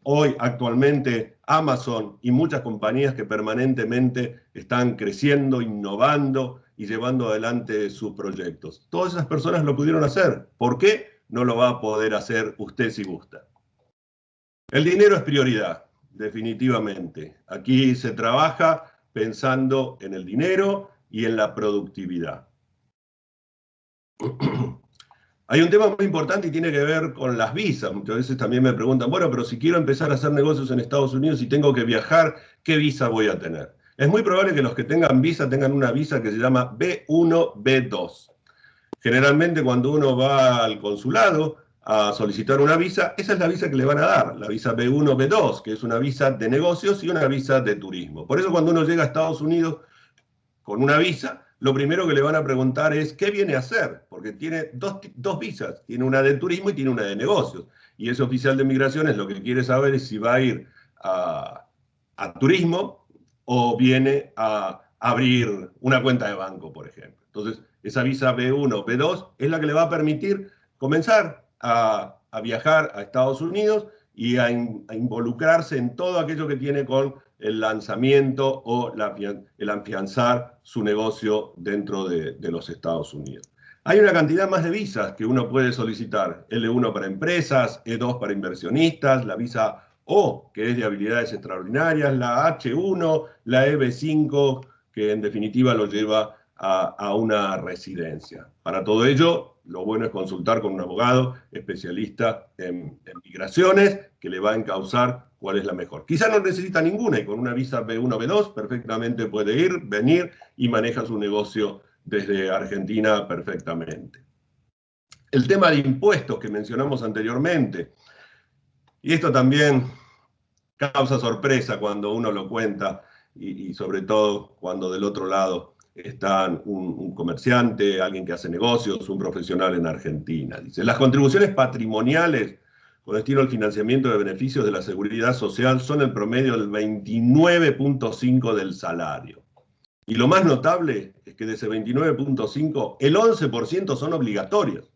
hoy actualmente Amazon y muchas compañías que permanentemente están creciendo, innovando y llevando adelante sus proyectos. Todas esas personas lo pudieron hacer. ¿Por qué no lo va a poder hacer usted si gusta? El dinero es prioridad, definitivamente. Aquí se trabaja pensando en el dinero y en la productividad. Hay un tema muy importante y tiene que ver con las visas. Muchas veces también me preguntan, bueno, pero si quiero empezar a hacer negocios en Estados Unidos y tengo que viajar, ¿qué visa voy a tener? Es muy probable que los que tengan visa tengan una visa que se llama B1, B2. Generalmente cuando uno va al consulado a solicitar una visa, esa es la visa que le van a dar, la visa B1, B2, que es una visa de negocios y una visa de turismo. Por eso cuando uno llega a Estados Unidos con una visa, lo primero que le van a preguntar es ¿qué viene a hacer? Porque tiene dos visas, tiene una de turismo y tiene una de negocios. Y ese oficial de migraciones lo que quiere saber es si va a ir a turismo o viene a abrir una cuenta de banco, por ejemplo. Entonces, esa visa B1, B2 es la que le va a permitir comenzar a viajar a Estados Unidos y a involucrarse en todo aquello que tiene con el lanzamiento o el afianzar su negocio dentro de los Estados Unidos. Hay una cantidad más de visas que uno puede solicitar. L1 para empresas, E2 para inversionistas, la visa O, que es de habilidades extraordinarias, la H1, la EB5, que en definitiva lo lleva a una residencia. Para todo ello, lo bueno es consultar con un abogado especialista en migraciones que le va a encauzar cuál es la mejor. Quizá no necesita ninguna y con una visa B1, B2 perfectamente puede ir, venir y maneja su negocio desde Argentina perfectamente. El tema de impuestos que mencionamos anteriormente, y esto también causa sorpresa cuando uno lo cuenta y sobre todo cuando del otro lado está un comerciante, alguien que hace negocios, un profesional en Argentina. Dice, las contribuciones patrimoniales con destino al financiamiento de beneficios de la seguridad social son el promedio del 29.5% del salario. Y lo más notable es que de ese 29.5%, el 11% son obligatorios.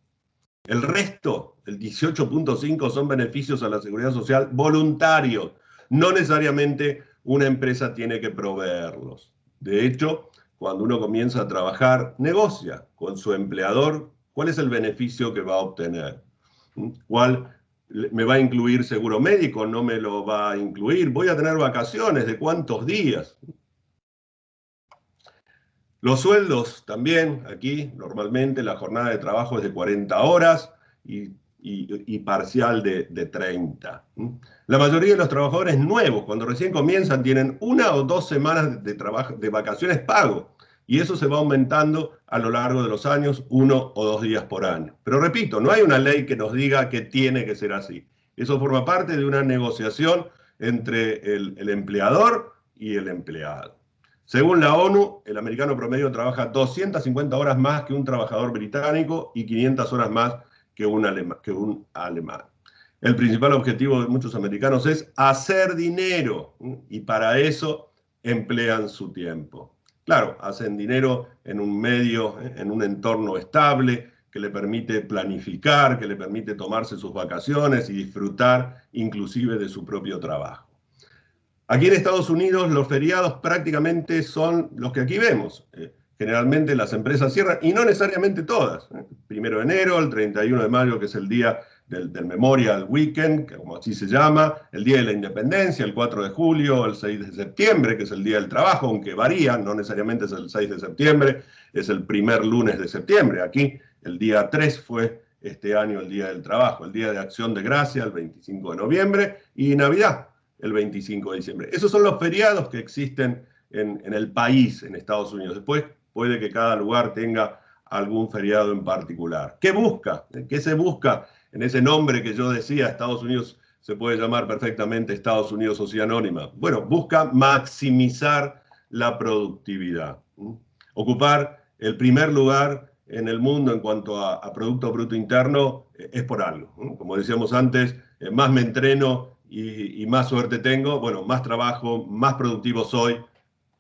El resto, el 18.5%, son beneficios a la seguridad social voluntarios. No necesariamente una empresa tiene que proveerlos. De hecho, cuando uno comienza a trabajar, negocia con su empleador cuál es el beneficio que va a obtener. ¿Cuál me va a incluir seguro médico? ¿No me lo va a incluir? ¿Voy a tener vacaciones? ¿De cuántos días? Los sueldos también, aquí normalmente la jornada de trabajo es de 40 horas y parcial de 30. La mayoría de los trabajadores nuevos, cuando recién comienzan, tienen 1 o 2 semanas de vacaciones pago. Y eso se va aumentando a lo largo de los años, 1 o 2 días por año. Pero repito, no hay una ley que nos diga que tiene que ser así. Eso forma parte de una negociación entre el empleador y el empleado. Según la ONU, el americano promedio trabaja 250 horas más que un trabajador británico y 500 horas más que un alemán. El principal objetivo de muchos americanos es hacer dinero y para eso emplean su tiempo. Claro, hacen dinero en un medio, en un entorno estable que le permite planificar, que le permite tomarse sus vacaciones y disfrutar inclusive de su propio trabajo. Aquí en Estados Unidos los feriados prácticamente son los que aquí vemos. Generalmente las empresas cierran, y no necesariamente todas. 1 de enero, el 31 de mayo, que es el día del Memorial Weekend, que como así se llama, el Día de la Independencia, el 4 de julio, el 6 de septiembre, que es el Día del Trabajo, aunque varía, no necesariamente es el 6 de septiembre, es el primer lunes de septiembre. Aquí el día 3 fue este año el Día del Trabajo, el Día de Acción de Gracia, el 25 de noviembre, y Navidad, el 25 de diciembre. Esos son los feriados que existen en el país, en Estados Unidos. Después puede que cada lugar tenga algún feriado en particular. ¿Qué busca? ¿Qué se busca en ese nombre que yo decía? Estados Unidos se puede llamar perfectamente Estados Unidos Sociedad Anónima. Bueno, busca maximizar la productividad. Ocupar el primer lugar en el mundo en cuanto a Producto Bruto Interno es por algo. Como decíamos antes, más me entreno y más suerte tengo, bueno, más trabajo, más productivo soy,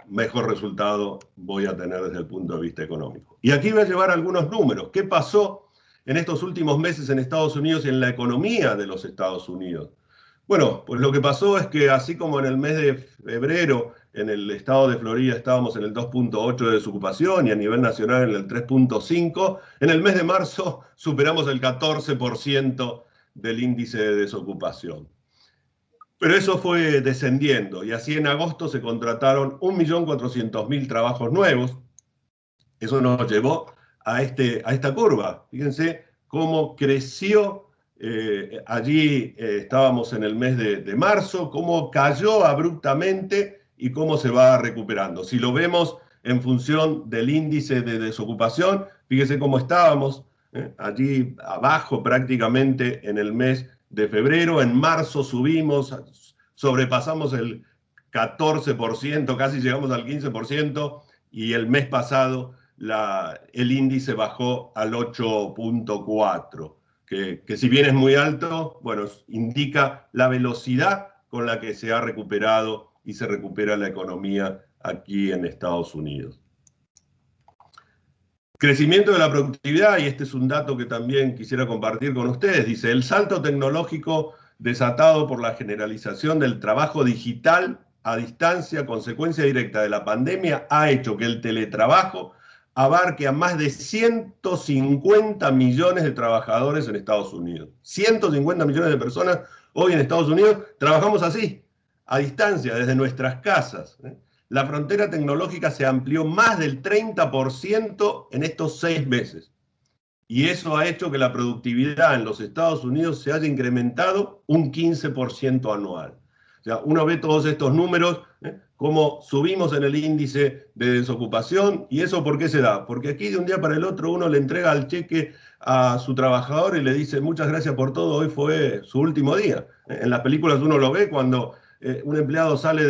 mejor resultado voy a tener desde el punto de vista económico. Y aquí voy a llevar algunos números. ¿Qué pasó en estos últimos meses en Estados Unidos y en la economía de los Estados Unidos? Bueno, pues lo que pasó es que así como en el mes de febrero en el estado de Florida estábamos en el 2.8 de desocupación y a nivel nacional en el 3.5, en el mes de marzo superamos el 14% del índice de desocupación. Pero eso fue descendiendo y así en agosto se contrataron 1.400.000 trabajos nuevos. Eso nos llevó a esta curva. Fíjense cómo creció. Allí estábamos en el mes de marzo, cómo cayó abruptamente y cómo se va recuperando. Si lo vemos en función del índice de desocupación, fíjense cómo estábamos allí abajo prácticamente en el mes de febrero. En marzo subimos, sobrepasamos el 14%, casi llegamos al 15%, y el mes pasado el índice bajó al 8.4, que si bien es muy alto, bueno, indica la velocidad con la que se ha recuperado y se recupera la economía aquí en Estados Unidos. Crecimiento de la productividad, y este es un dato que también quisiera compartir con ustedes, dice, el salto tecnológico desatado por la generalización del trabajo digital a distancia, consecuencia directa de la pandemia, ha hecho que el teletrabajo abarque a más de 150 millones de trabajadores en Estados Unidos. 150 millones de personas hoy en Estados Unidos trabajamos así, a distancia, desde nuestras casas. La frontera tecnológica se amplió más del 30% en estos 6 meses. Y eso ha hecho que la productividad en los Estados Unidos se haya incrementado un 15% anual. O sea, uno ve todos estos números, cómo subimos en el índice de desocupación, y eso ¿por qué se da? Porque aquí de un día para el otro uno le entrega el cheque a su trabajador y le dice muchas gracias por todo, hoy fue su último día. En las películas uno lo ve cuando un empleado sale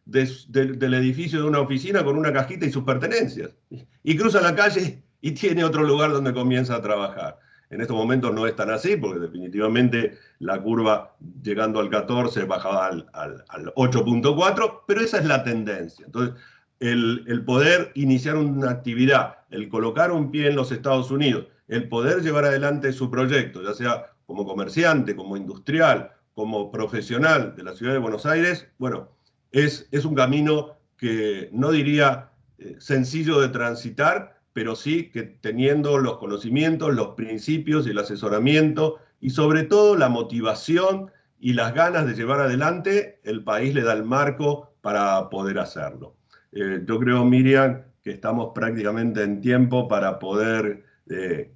del edificio de una oficina con una cajita y sus pertenencias, y cruza la calle y tiene otro lugar donde comienza a trabajar. En estos momentos no es tan así, porque definitivamente la curva llegando al 14 bajaba al 8.4, pero esa es la tendencia. Entonces, el poder iniciar una actividad, el colocar un pie en los Estados Unidos, el poder llevar adelante su proyecto, ya sea como comerciante, como industrial, como profesional de la ciudad de Buenos Aires, bueno, es un camino que no diría sencillo de transitar, pero sí que teniendo los conocimientos, los principios y el asesoramiento y sobre todo la motivación y las ganas de llevar adelante, el país le da el marco para poder hacerlo. Yo creo, Miriam, que estamos prácticamente en tiempo para poder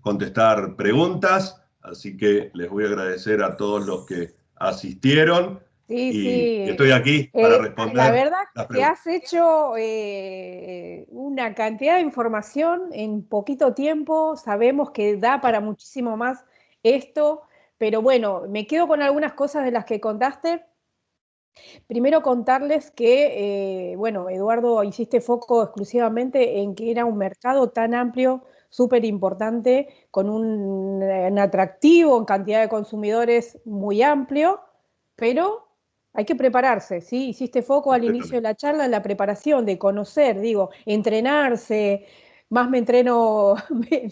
contestar preguntas, así que les voy a agradecer a todos los que asistieron. Sí, Y sí. estoy aquí para La responder verdad las que preguntas. has hecho una cantidad de información en poquito tiempo. Sabemos que da para muchísimo más esto, pero bueno, me quedo con algunas cosas de las que contaste. Primero contarles que, bueno, Eduardo, hiciste foco exclusivamente en que era un mercado tan amplio, súper importante, con un atractivo en cantidad de consumidores muy amplio, pero hay que prepararse, ¿sí? Hiciste foco al inicio de la charla en la preparación, de conocer, digo, entrenarse, más me entreno,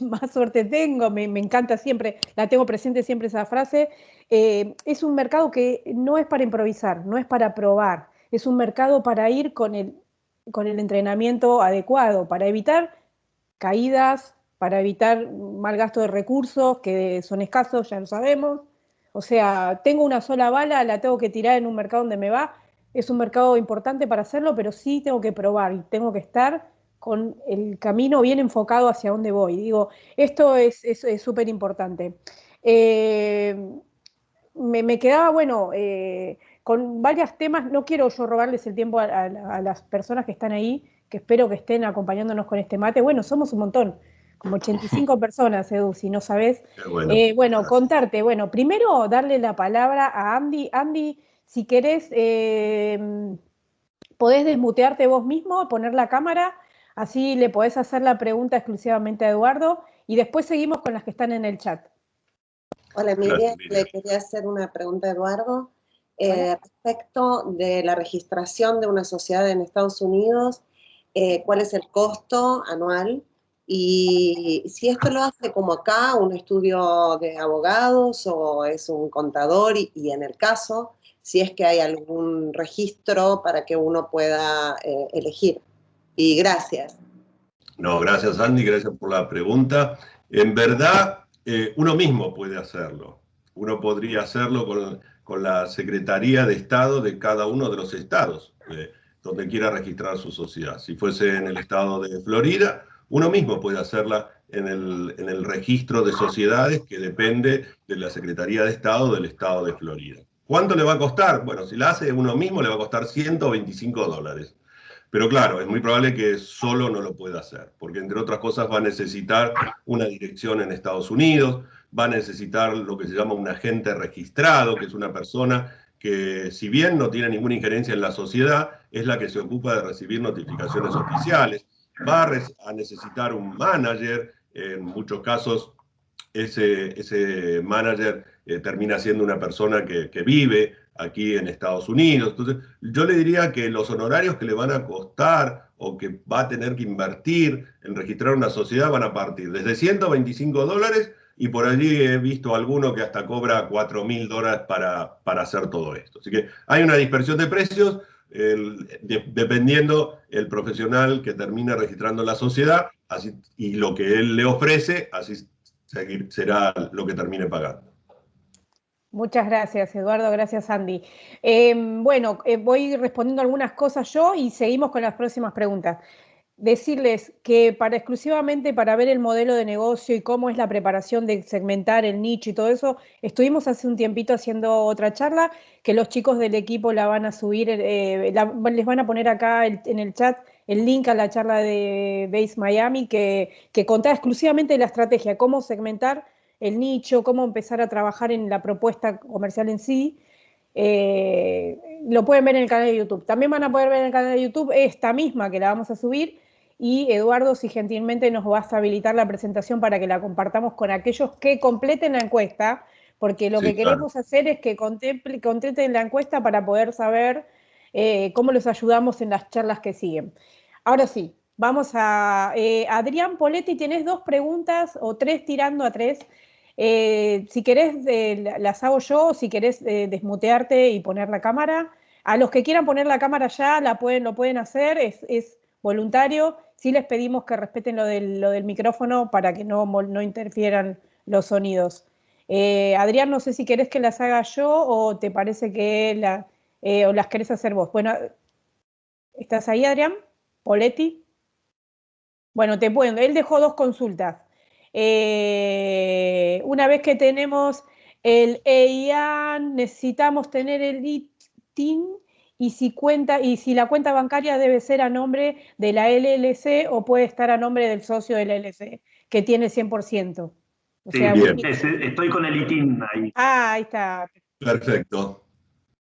más suerte tengo, me encanta siempre, la tengo presente siempre esa frase. Es un mercado que no es para improvisar, no es para probar, es un mercado para ir con el entrenamiento adecuado, para evitar caídas, para evitar mal gasto de recursos, que son escasos, ya lo sabemos. O sea, tengo una sola bala, la tengo que tirar en un mercado donde me va. Es un mercado importante para hacerlo, pero sí tengo que probar y tengo que estar con el camino bien enfocado hacia dónde voy. Digo, esto es súper importante. Me quedaba, bueno, con varios temas, no quiero yo robarles el tiempo a las personas que están ahí, que espero que estén acompañándonos con este mate. Bueno, somos un montón, como 85 personas, Edu, si no sabés. Bueno, Bueno, contarte, bueno, primero darle la palabra a Andy. Andy, si querés, podés desmutearte vos mismo, poner la cámara, así le podés hacer la pregunta exclusivamente a Eduardo, y después seguimos con las que están en el chat. Hola Miriam, gracias, Miriam. le quería hacer una pregunta a Eduardo respecto de la registración de una sociedad en Estados Unidos, cuál es el costo anual Y si esto lo hace como acá, un estudio de abogados o es un contador y en el caso, si es que hay algún registro para que uno pueda elegir. Y gracias. No, gracias Andy, gracias por la pregunta. En verdad, uno mismo puede hacerlo. Uno podría hacerlo con la Secretaría de Estado de cada uno de los estados, donde quiera registrar su sociedad. Si fuese en el estado de Florida, uno mismo puede hacerla en el registro de sociedades que depende de la Secretaría de Estado del estado de Florida. ¿Cuánto le va a costar? Bueno, si la hace uno mismo le va a costar $125. Pero claro, es muy probable que solo no lo pueda hacer, porque entre otras cosas va a necesitar una dirección en Estados Unidos, va a necesitar lo que se llama un agente registrado, que es una persona que, si bien no tiene ninguna injerencia en la sociedad, es la que se ocupa de recibir notificaciones oficiales. Va a necesitar un manager, en muchos casos ese manager termina siendo una persona que vive aquí en Estados Unidos. Entonces, yo le diría que los honorarios que le van a costar o que va a tener que invertir en registrar una sociedad van a partir desde $125 y por allí he visto alguno que hasta cobra $4.000 para hacer todo esto. Así que hay una dispersión de precios dependiendo el profesional que termine registrando la sociedad y lo que él le ofrece, así será lo que termine pagando. Muchas gracias, Eduardo. Gracias, Andy. Voy respondiendo algunas cosas yo y seguimos con las próximas preguntas. Decirles que exclusivamente para ver el modelo de negocio y cómo es la preparación de segmentar el nicho y todo eso, estuvimos hace un tiempito haciendo otra charla que los chicos del equipo la van a subir, les van a poner acá en el chat el link a la charla de Base Miami que contaba exclusivamente de la estrategia, cómo segmentar el nicho, cómo empezar a trabajar en la propuesta comercial en sí. Lo pueden ver en el canal de YouTube. También van a poder ver en el canal de YouTube esta misma que la vamos a subir y Eduardo, si gentilmente nos vas a habilitar la presentación para que la compartamos con aquellos que completen la encuesta, porque lo que queremos hacer es que completen la encuesta para poder saber cómo los ayudamos en las charlas que siguen. Ahora sí, vamos a... Adrián Poletti, ¿tienes 2 preguntas o 3 tirando a 3? Si querés, las hago yo, si querés desmutearte y poner la cámara. A los que quieran poner la cámara ya lo pueden hacer, es voluntario. Sí les pedimos que respeten lo del micrófono para que no interfieran los sonidos. Adrián, no sé si querés que las haga yo o te parece que o las querés hacer vos. Bueno, ¿estás ahí, Adrián? ¿Poletti? Bueno, él dejó 2 consultas. Una vez que tenemos el EIAN, necesitamos tener el ITIN y si la cuenta bancaria debe ser a nombre de la LLC o puede estar a nombre del socio de la LLC, que tiene 100%. O sea, bien. Estoy con el ITIN ahí. Ah, ahí está. Perfecto.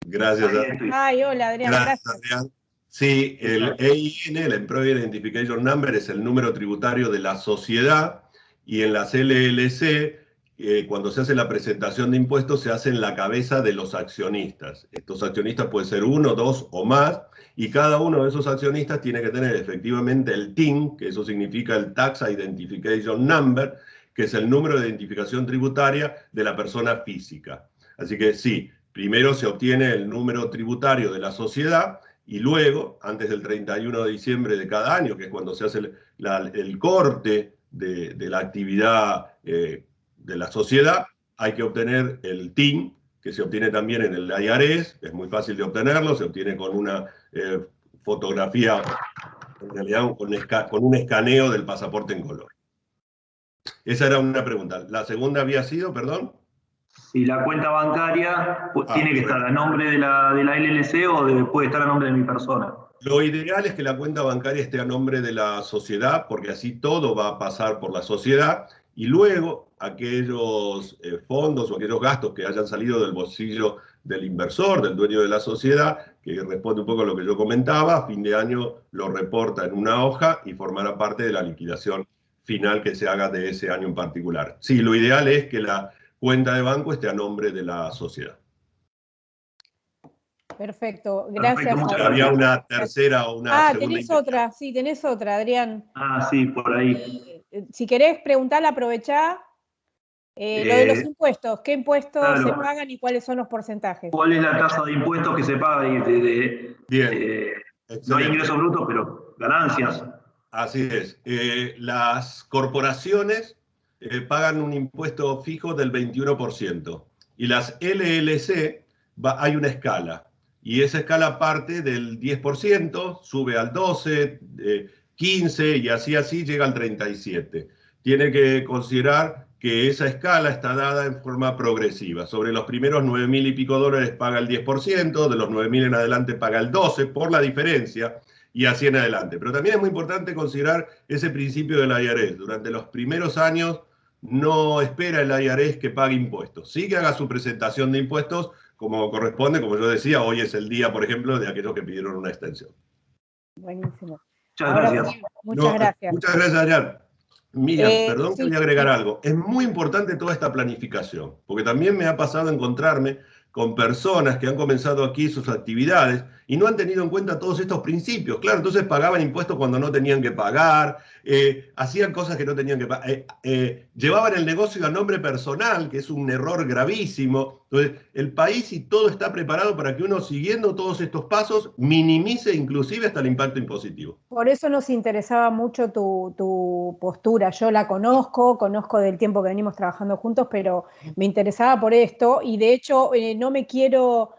Gracias. Ay, hola, Adrián. Gracias. Adrián. Sí, el EIN, el Employer Identification Number, es el número tributario de la sociedad y en las LLC, cuando se hace la presentación de impuestos, se hace en la cabeza de los accionistas. Estos accionistas pueden ser 1, 2 o más, y cada uno de esos accionistas tiene que tener efectivamente el TIN, que eso significa el Tax Identification Number, que es el número de identificación tributaria de la persona física. Así que sí, primero se obtiene el número tributario de la sociedad, y luego, antes del 31 de diciembre de cada año, que es cuando se hace el corte de la actividad de la sociedad, hay que obtener el TIN, que se obtiene también en el IRS, es muy fácil de obtenerlo, se obtiene con una fotografía, en realidad con un escaneo del pasaporte en color. Esa era una pregunta. La segunda había sido, perdón. Si la cuenta bancaria tiene que estar a nombre de la LLC o puede estar a nombre de mi persona. Lo ideal es que la cuenta bancaria esté a nombre de la sociedad, porque así todo va a pasar por la sociedad, y luego aquellos fondos o aquellos gastos que hayan salido del bolsillo del inversor, del dueño de la sociedad, que responde un poco a lo que yo comentaba, a fin de año lo reporta en una hoja y formará parte de la liquidación final que se haga de ese año en particular. Sí, lo ideal es que la cuenta de banco esté a nombre de la sociedad. Perfecto, gracias. muchas Había gracias. una tercera o una segunda. Tenés otra, sí, tenés otra, Adrián. Sí, por ahí. Si querés preguntarla, aprovechá. Lo de los impuestos, ¿qué impuestos claro. se pagan y cuáles son los porcentajes? ¿Cuál es la tasa de impuestos que se paga? Bien, No hay excelente. ingresos brutos, pero ganancias. Así es. Las corporaciones pagan un impuesto fijo del 21% y las LLC hay una escala y esa escala parte del 10%, sube al 12, 15 y así llega al 37. Tiene que considerar que esa escala está dada en forma progresiva. Sobre los primeros 9.000 y pico dólares paga el 10%, de los 9.000 en adelante paga el 12% por la diferencia, y así en adelante. Pero también es muy importante considerar ese principio del IRS. Durante los primeros años no espera el IRS que pague impuestos. Sí que haga su presentación de impuestos como corresponde, como yo decía, hoy es el día, por ejemplo, de aquellos que pidieron una extensión. Buenísimo. Muchas gracias. Sí, muchas gracias. Muchas gracias, Adrián. Miriam, perdón que sí, voy a agregar algo. Es muy importante toda esta planificación, porque también me ha pasado encontrarme con personas que han comenzado aquí sus actividades y no han tenido en cuenta todos estos principios. Claro, entonces pagaban impuestos cuando no tenían que pagar, hacían cosas que no tenían que pagar, llevaban el negocio a nombre personal, que es un error gravísimo. Entonces, el país y todo está preparado para que uno, siguiendo todos estos pasos, minimice inclusive hasta el impacto impositivo. Por eso nos interesaba mucho tu postura. Yo la conozco del tiempo que venimos trabajando juntos, pero me interesaba por esto y de hecho no me quiero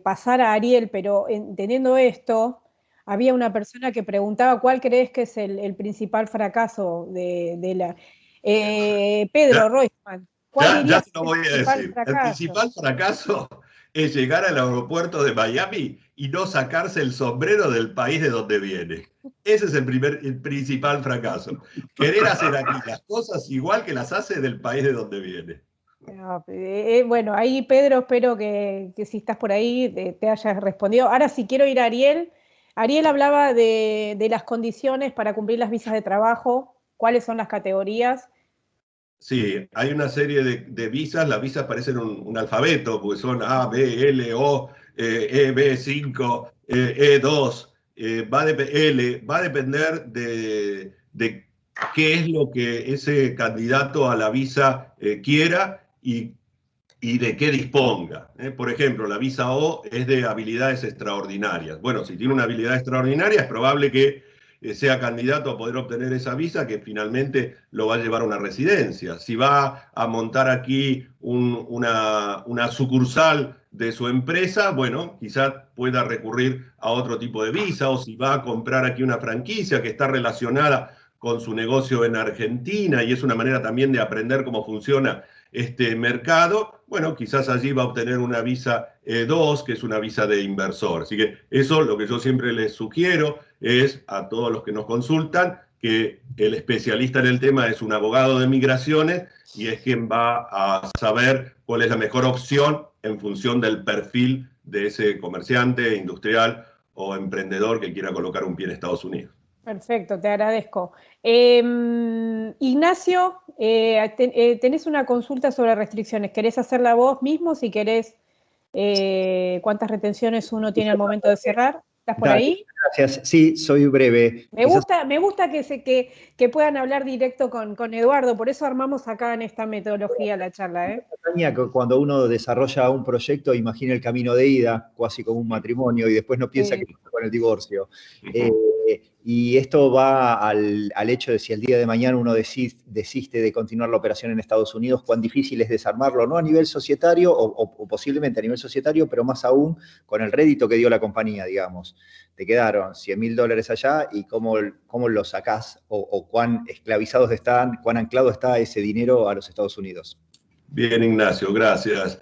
pasar a Ariel, pero entendiendo esto, había una persona que preguntaba cuál crees que es el principal fracaso de la... Pedro Roisman, ¿cuál Ya dirías te lo el voy a principal decir. El fracaso? principal fracaso es llegar al aeropuerto de Miami y no sacarse el sombrero del país de donde viene. Ese es el principal fracaso. Querer hacer aquí las cosas igual que las hace del país de donde viene. Bueno, ahí Pedro, espero que si estás por ahí te hayas respondido. Ahora sí quiero ir a Ariel. Ariel hablaba de las condiciones para cumplir las visas de trabajo, cuáles son las categorías. Sí, hay una serie de visas. Las visas parecen un alfabeto, porque son A, B, L, O, E, B5, E2, L. Va a depender de qué es lo que ese candidato a la visa quiera y de qué disponga. Por ejemplo, la visa O es de habilidades extraordinarias. Bueno, si tiene una habilidad extraordinaria, es probable que sea candidato a poder obtener esa visa que finalmente lo va a llevar a una residencia. Si va a montar aquí una sucursal de su empresa, bueno, quizás pueda recurrir a otro tipo de visa, o si va a comprar aquí una franquicia que está relacionada con su negocio en Argentina y es una manera también de aprender cómo funciona este mercado, bueno, quizás allí va a obtener una visa E2, que es una visa de inversor. Así que eso, lo que yo siempre les sugiero es a todos los que nos consultan que el especialista en el tema es un abogado de migraciones y es quien va a saber cuál es la mejor opción en función del perfil de ese comerciante, industrial o emprendedor que quiera colocar un pie en Estados Unidos. Perfecto, te agradezco. Ignacio, tenés una consulta sobre restricciones. ¿Querés hacerla vos mismo? Si querés, ¿cuántas retenciones uno tiene al momento de cerrar? ¿Estás por ahí? Gracias. Sí, soy breve. Me gusta que puedan hablar directo con Eduardo, por eso armamos acá en esta metodología la charla. Cuando uno desarrolla un proyecto, imagina el camino de ida, casi como un matrimonio, y después no piensa que pasa con el divorcio. Y esto va al hecho de si el día de mañana uno desiste de continuar la operación en Estados Unidos, cuán difícil es desarmarlo, no a nivel societario o posiblemente a nivel societario, pero más aún con el rédito que dio la compañía, digamos. Te quedaron $100.000 allá y cómo lo sacás o cuán esclavizados están, cuán anclado está ese dinero a los Estados Unidos. Bien, Ignacio, gracias.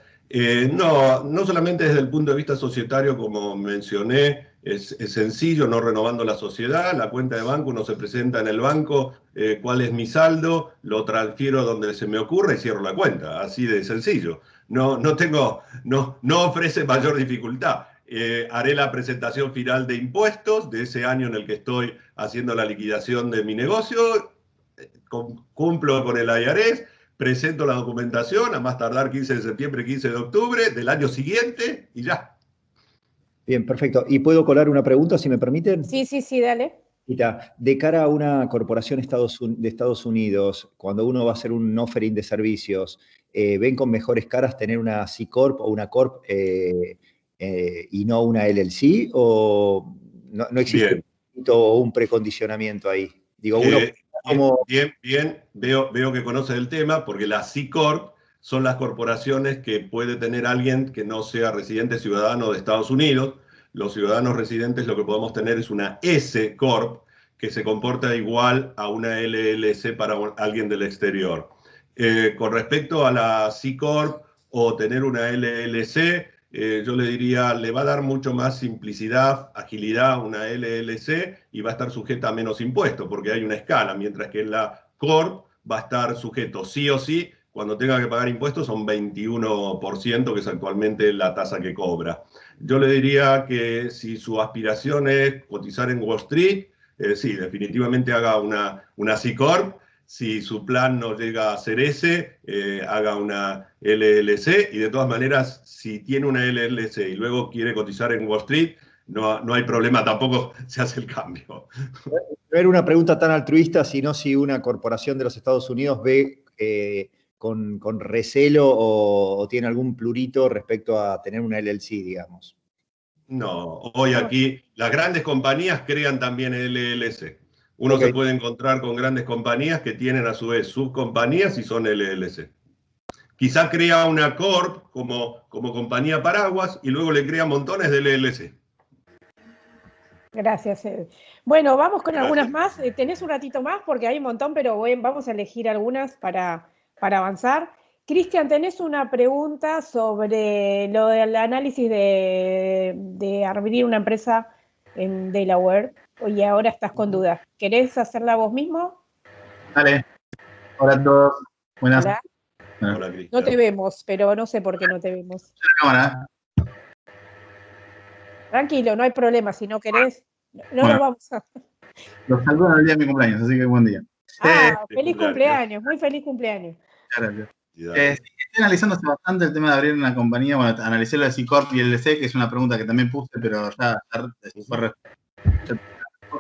No solamente desde el punto de vista societario, como mencioné, es sencillo, no renovando la sociedad, la cuenta de banco, uno se presenta en el banco, cuál es mi saldo, lo transfiero donde se me ocurre y cierro la cuenta, así de sencillo. No ofrece mayor dificultad. Haré la presentación final de impuestos de ese año en el que estoy haciendo la liquidación de mi negocio, cumplo con el IRS, presento la documentación a más tardar 15 de septiembre, 15 de octubre del año siguiente y ya. Bien, perfecto. ¿Y puedo colar una pregunta, si me permiten? Sí, dale. De cara a una corporación de Estados Unidos, cuando uno va a hacer un offering de servicios, ¿ven con mejores caras tener una C Corp o una Corp y no una LLC? ¿O no existe un precondicionamiento ahí? Digo, uno como... Bien, veo que conoce el tema, porque las C Corp son las corporaciones que puede tener alguien que no sea residente ciudadano de Estados Unidos. Los ciudadanos residentes lo que podemos tener es una S Corp, que se comporta igual a una LLC para alguien del exterior. Con respecto a la C Corp o tener una LLC, yo le diría, le va a dar mucho más simplicidad, agilidad a una LLC y va a estar sujeta a menos impuestos, porque hay una escala, mientras que en la Corp va a estar sujeto sí o sí, cuando tenga que pagar impuestos son 21%, que es actualmente la tasa que cobra. Yo le diría que si su aspiración es cotizar en Wall Street, sí, definitivamente haga una C Corp. Si su plan no llega a ser ese, haga una LLC, y de todas maneras, si tiene una LLC y luego quiere cotizar en Wall Street, no hay problema, tampoco se hace el cambio. No era una pregunta tan altruista, sino si una corporación de los Estados Unidos ve con recelo o tiene algún plurito respecto a tener una LLC, digamos. No, hoy aquí las grandes compañías crean también LLC. Uno se puede encontrar con grandes compañías que tienen a su vez subcompañías y son LLC. Quizá crea una Corp como compañía paraguas y luego le crea montones de LLC. Gracias, Ed. Bueno, vamos con algunas más. Tenés un ratito más porque hay un montón, pero vamos a elegir algunas para avanzar. Cristian, tenés una pregunta sobre lo del análisis de abrir una empresa en Delaware y ahora estás con dudas. ¿Querés hacerla vos mismo? Dale. Hola a todos. Buenas. Hola. Hola, Cristian. No te vemos, pero no sé por qué no te vemos. Cámara. Tranquilo, no hay problema. Si no querés, no nos vamos a... Los saludo en el día de mi cumpleaños, así que buen día. Feliz cumpleaños, muy feliz cumpleaños. Gracias. Estoy analizando hace bastante el tema de abrir una compañía. Bueno, analicé lo de C Corp y LLC, que es una pregunta que también puse, pero ya fue respuesta,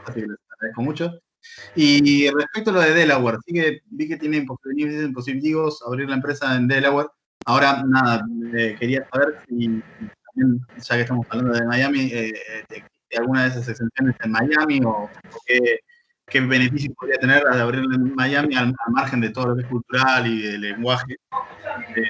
así que les agradezco mucho. Y respecto a lo de Delaware, sí que vi que tiene positivos abrir la empresa en Delaware. Ahora, nada, quería saber si también, ya que estamos hablando de Miami, existe alguna de esas exenciones en Miami o qué beneficios podría tener de abrir en Miami al margen de todo lo que es cultural y de lenguaje. Sí,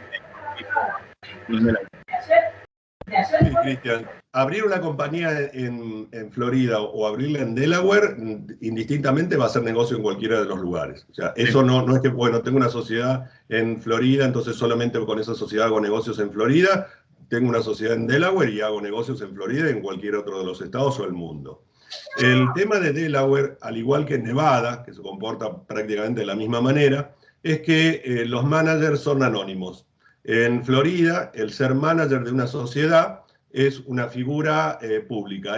Cristian, abrir una compañía en Florida o abrirla en Delaware, indistintamente va a ser negocio en cualquiera de los lugares. O sea, eso no es que, bueno, tengo una sociedad en Florida, entonces solamente con esa sociedad hago negocios en Florida. Tengo una sociedad en Delaware y hago negocios en Florida y en cualquier otro de los estados o el mundo. El tema de Delaware, al igual que en Nevada, que se comporta prácticamente de la misma manera, es que los managers son anónimos. En Florida, el ser manager de una sociedad es una figura pública,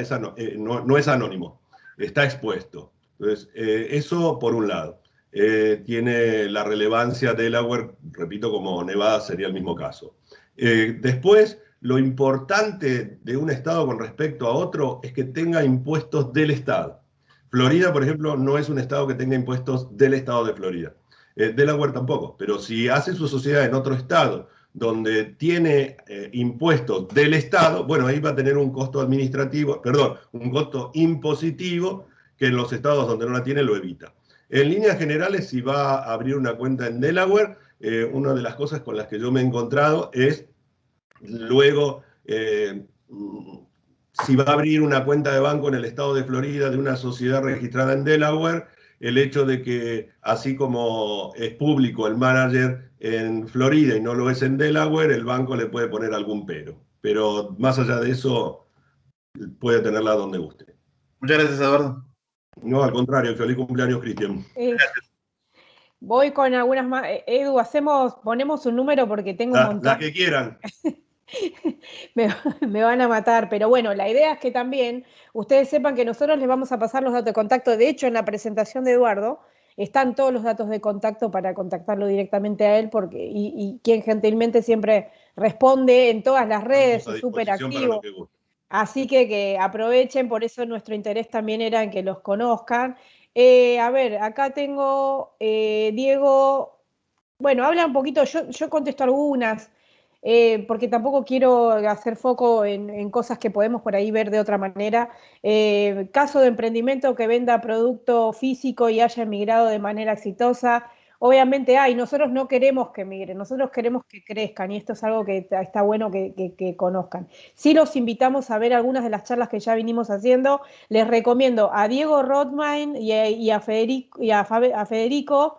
no es anónimo, está expuesto. Entonces, eso por un lado. Tiene la relevancia de Delaware, repito, como Nevada sería el mismo caso. Después, lo importante de un estado con respecto a otro es que tenga impuestos del estado. Florida, por ejemplo, no es un estado que tenga impuestos del estado de Florida. Delaware tampoco, pero si hace su sociedad en otro estado donde tiene impuestos del estado, bueno, ahí va a tener un costo administrativo, perdón, un costo impositivo que en los estados donde no la tiene lo evita. En líneas generales, si va a abrir una cuenta en Delaware, una de las cosas con las que yo me he encontrado es luego, si va a abrir una cuenta de banco en el estado de Florida de una sociedad registrada en Delaware, el hecho de que, así como es público el manager en Florida y no lo es en Delaware, el banco le puede poner algún pero. Pero más allá de eso, puede tenerla donde guste. Muchas gracias, Eduardo. No, al contrario, feliz cumpleaños, Cristian. Voy con algunas más. Edu, ponemos un número porque tengo un montón. Las que quieran. Me van a matar, pero bueno, la idea es que también ustedes sepan que nosotros les vamos a pasar los datos de contacto. De hecho, en la presentación de Eduardo están todos los datos de contacto para contactarlo directamente a él, y quien gentilmente siempre responde en todas las redes, es súper activo. Así que aprovechen, por eso nuestro interés también era en que los conozcan. A ver, acá tengo Diego. Bueno, habla un poquito, yo contesto algunas, porque tampoco quiero hacer foco en cosas que podemos por ahí ver de otra manera. Caso de emprendimiento que venda producto físico y haya emigrado de manera exitosa. Obviamente nosotros no queremos que migren, nosotros queremos que crezcan, y esto es algo que está bueno que conozcan. Sí, los invitamos a ver algunas de las charlas que ya vinimos haciendo. Les recomiendo a Diego Rothman y a Federico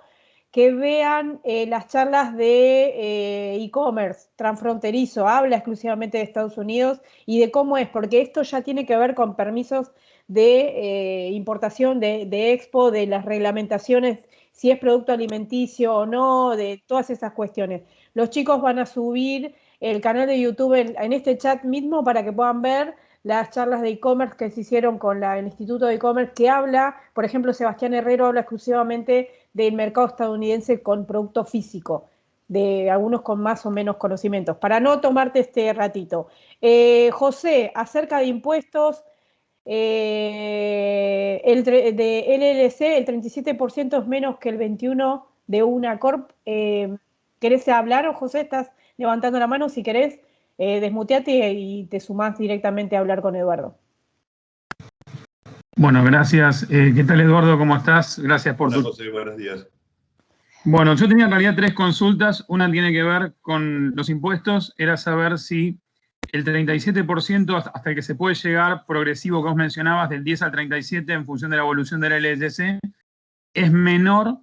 que vean las charlas de e-commerce transfronterizo. Habla exclusivamente de Estados Unidos y de cómo es, porque esto ya tiene que ver con permisos de importación, de expo, de las reglamentaciones, si es producto alimenticio o no, de todas esas cuestiones. Los chicos van a subir el canal de YouTube en este chat mismo para que puedan ver las charlas de e-commerce que se hicieron con el Instituto de E-Commerce, que habla, por ejemplo, Sebastián Herrero habla exclusivamente del mercado estadounidense con producto físico, de algunos con más o menos conocimientos, para no tomarte este ratito. José, acerca de impuestos, de LLC, el 37% es menos que el 21% de una Corp. ¿Querés hablar, o José? Estás levantando la mano, si querés. Desmuteate y te sumás directamente a hablar con Eduardo. Bueno, gracias. ¿Qué tal, Eduardo? ¿Cómo estás? Gracias por Hola, José, buenos días. Bueno, yo tenía en realidad 3 consultas. Una tiene que ver con los impuestos. Era saber si el 37% hasta el que se puede llegar, progresivo que vos mencionabas, del 10 al 37 en función de la evolución de la LLC, es menor,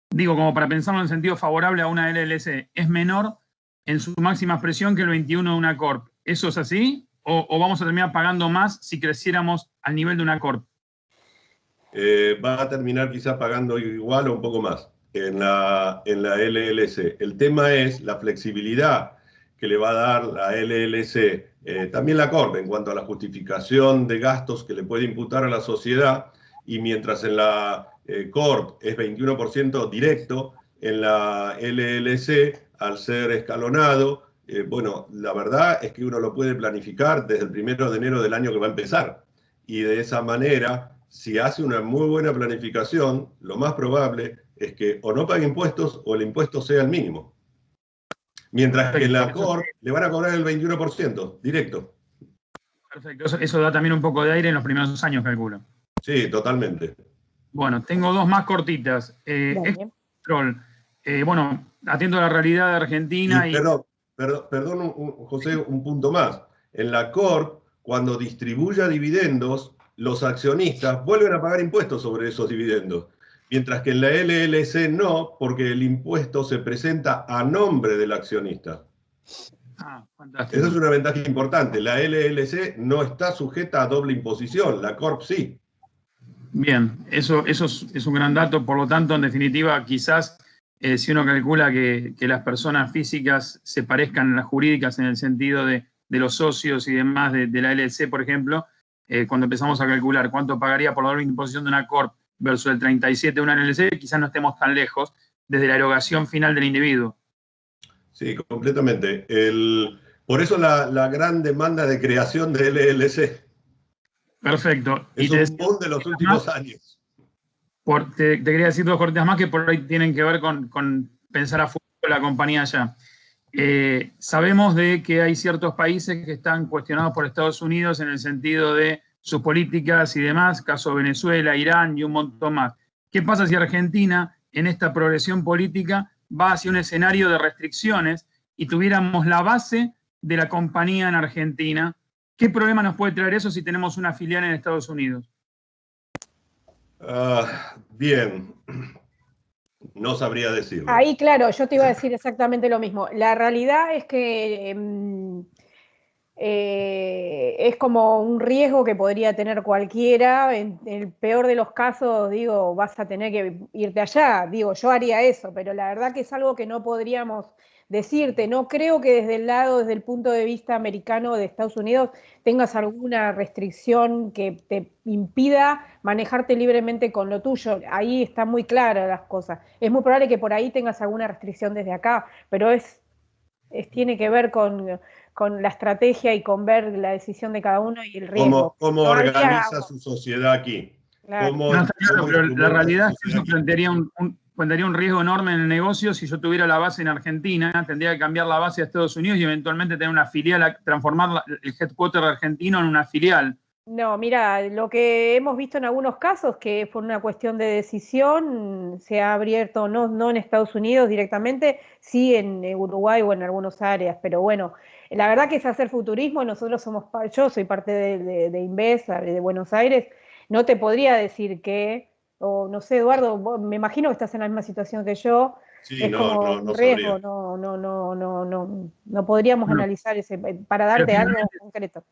digo, como para pensarlo en sentido favorable a una LLC, es menor en su máxima expresión que el 21 de una Corp. ¿Eso es así? ¿O vamos a terminar pagando más si creciéramos al nivel de una Corp? Va a terminar quizás pagando igual o un poco más en la LLC. El tema es la flexibilidad que le va a dar la LLC, también la Corp, en cuanto a la justificación de gastos que le puede imputar a la sociedad, y mientras en la Corp es 21% directo, en la LLC, al ser escalonado, bueno, la verdad es que uno lo puede planificar desde el 1 de enero del año que va a empezar, y de esa manera, si hace una muy buena planificación, lo más probable es que o no pague impuestos o el impuesto sea el mínimo. Mientras que en la Corp le van a cobrar el 21%, directo. Perfecto, eso da también un poco de aire en los primeros años, calculo. Sí, totalmente. Bueno, tengo 2 más cortitas. Bueno, atiendo a la realidad de Argentina y... Perdón, José, un punto más. En la Corp, cuando distribuya dividendos, los accionistas vuelven a pagar impuestos sobre esos dividendos. Mientras que en la LLC no, porque el impuesto se presenta a nombre del accionista. Fantástico. Esa es una ventaja importante. La LLC no está sujeta a doble imposición, la Corp sí. Bien, eso es un gran dato. Por lo tanto, en definitiva, quizás si uno calcula que las personas físicas se parezcan a las jurídicas en el sentido de los socios y demás de la LLC, por ejemplo, cuando empezamos a calcular cuánto pagaría por la doble imposición de una Corp versus el 37 de una LLC, quizás no estemos tan lejos desde la erogación final del individuo. Sí, completamente. Por eso la gran demanda de creación de LLC. Perfecto. Es un boom de los últimos años. Te quería decir 2 cortitas más que por ahí tienen que ver con pensar a futuro la compañía allá. Sabemos de que hay ciertos países que están cuestionados por Estados Unidos en el sentido de sus políticas y demás, caso Venezuela, Irán y un montón más. ¿Qué pasa si Argentina, en esta progresión política, va hacia un escenario de restricciones y tuviéramos la base de la compañía en Argentina? ¿Qué problema nos puede traer eso si tenemos una filial en Estados Unidos? Bien, no sabría decirlo. Ahí, claro, yo te iba a decir exactamente lo mismo. La realidad es que es como un riesgo que podría tener cualquiera. En el peor de los casos, digo, vas a tener que irte allá. Digo, yo haría eso, pero la verdad que es algo que no podríamos decirte, no creo que desde el punto de vista americano de Estados Unidos tengas alguna restricción que te impida manejarte libremente con lo tuyo. Ahí está muy clara las cosas. Es muy probable que por ahí tengas alguna restricción desde acá, pero tiene que ver con la estrategia y con ver la decisión de cada uno y el riesgo. ¿Cómo organiza su sociedad aquí? Claro. No, está claro, pero la realidad es que eso plantearía un riesgo enorme en el negocio. Si yo tuviera la base en Argentina, tendría que cambiar la base a Estados Unidos y eventualmente tener una filial, transformar el headquarter argentino en una filial. No, mira, lo que hemos visto en algunos casos, que por una cuestión de decisión, se ha abierto, no en Estados Unidos directamente, sí en Uruguay o en algunas áreas, pero bueno, la verdad que es hacer futurismo. Yo soy parte de Inves, de Buenos Aires, no te podría decir o no sé, Eduardo, me imagino que estás en la misma situación que yo. Sí, es como un riesgo, no podríamos analizar para darte algo concreto.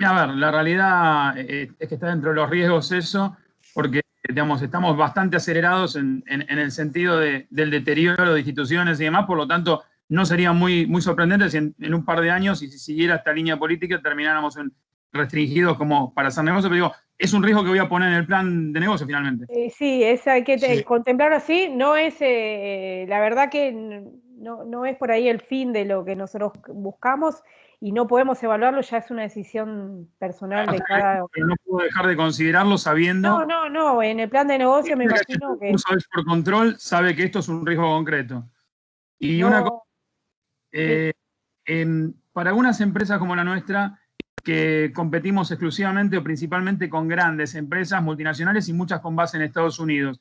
A ver, la realidad es que está dentro de los riesgos eso, porque digamos, estamos bastante acelerados en el sentido del deterioro de instituciones y demás, por lo tanto, no sería muy sorprendente si en un par de años, y si siguiera esta línea política, termináramos restringidos como para hacer negocio, pero digo, es un riesgo que voy a poner en el plan de negocio finalmente. Sí, hay que contemplarlo así. No es, la verdad que no es por ahí el fin de lo que nosotros buscamos y no podemos evaluarlo, ya es una decisión personal de cada uno. Pero no puedo dejar de considerarlo sabiendo... No, en el plan de negocio me imagino que... Uso por control sabe que esto es un riesgo concreto. Y no, una cosa, para algunas empresas como la nuestra, que competimos exclusivamente o principalmente con grandes empresas multinacionales y muchas con base en Estados Unidos,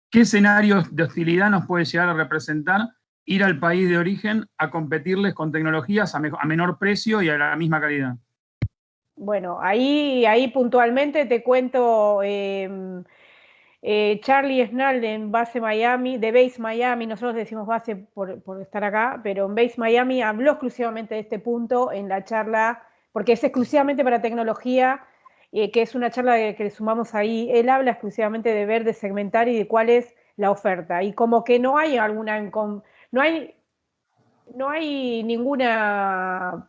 ¿qué escenarios de hostilidad nos puede llegar a representar ir al país de origen a competirles con tecnologías a menor precio y a la misma calidad? Bueno, ahí puntualmente te cuento, Charlie Schnall en Base Miami, de Base Miami, nosotros decimos base por estar acá, pero en Base Miami habló exclusivamente de este punto en la charla, porque es exclusivamente para tecnología, que es una charla que le sumamos ahí. Él habla exclusivamente de ver, de segmentar y de cuál es la oferta. Y como que no hay ninguna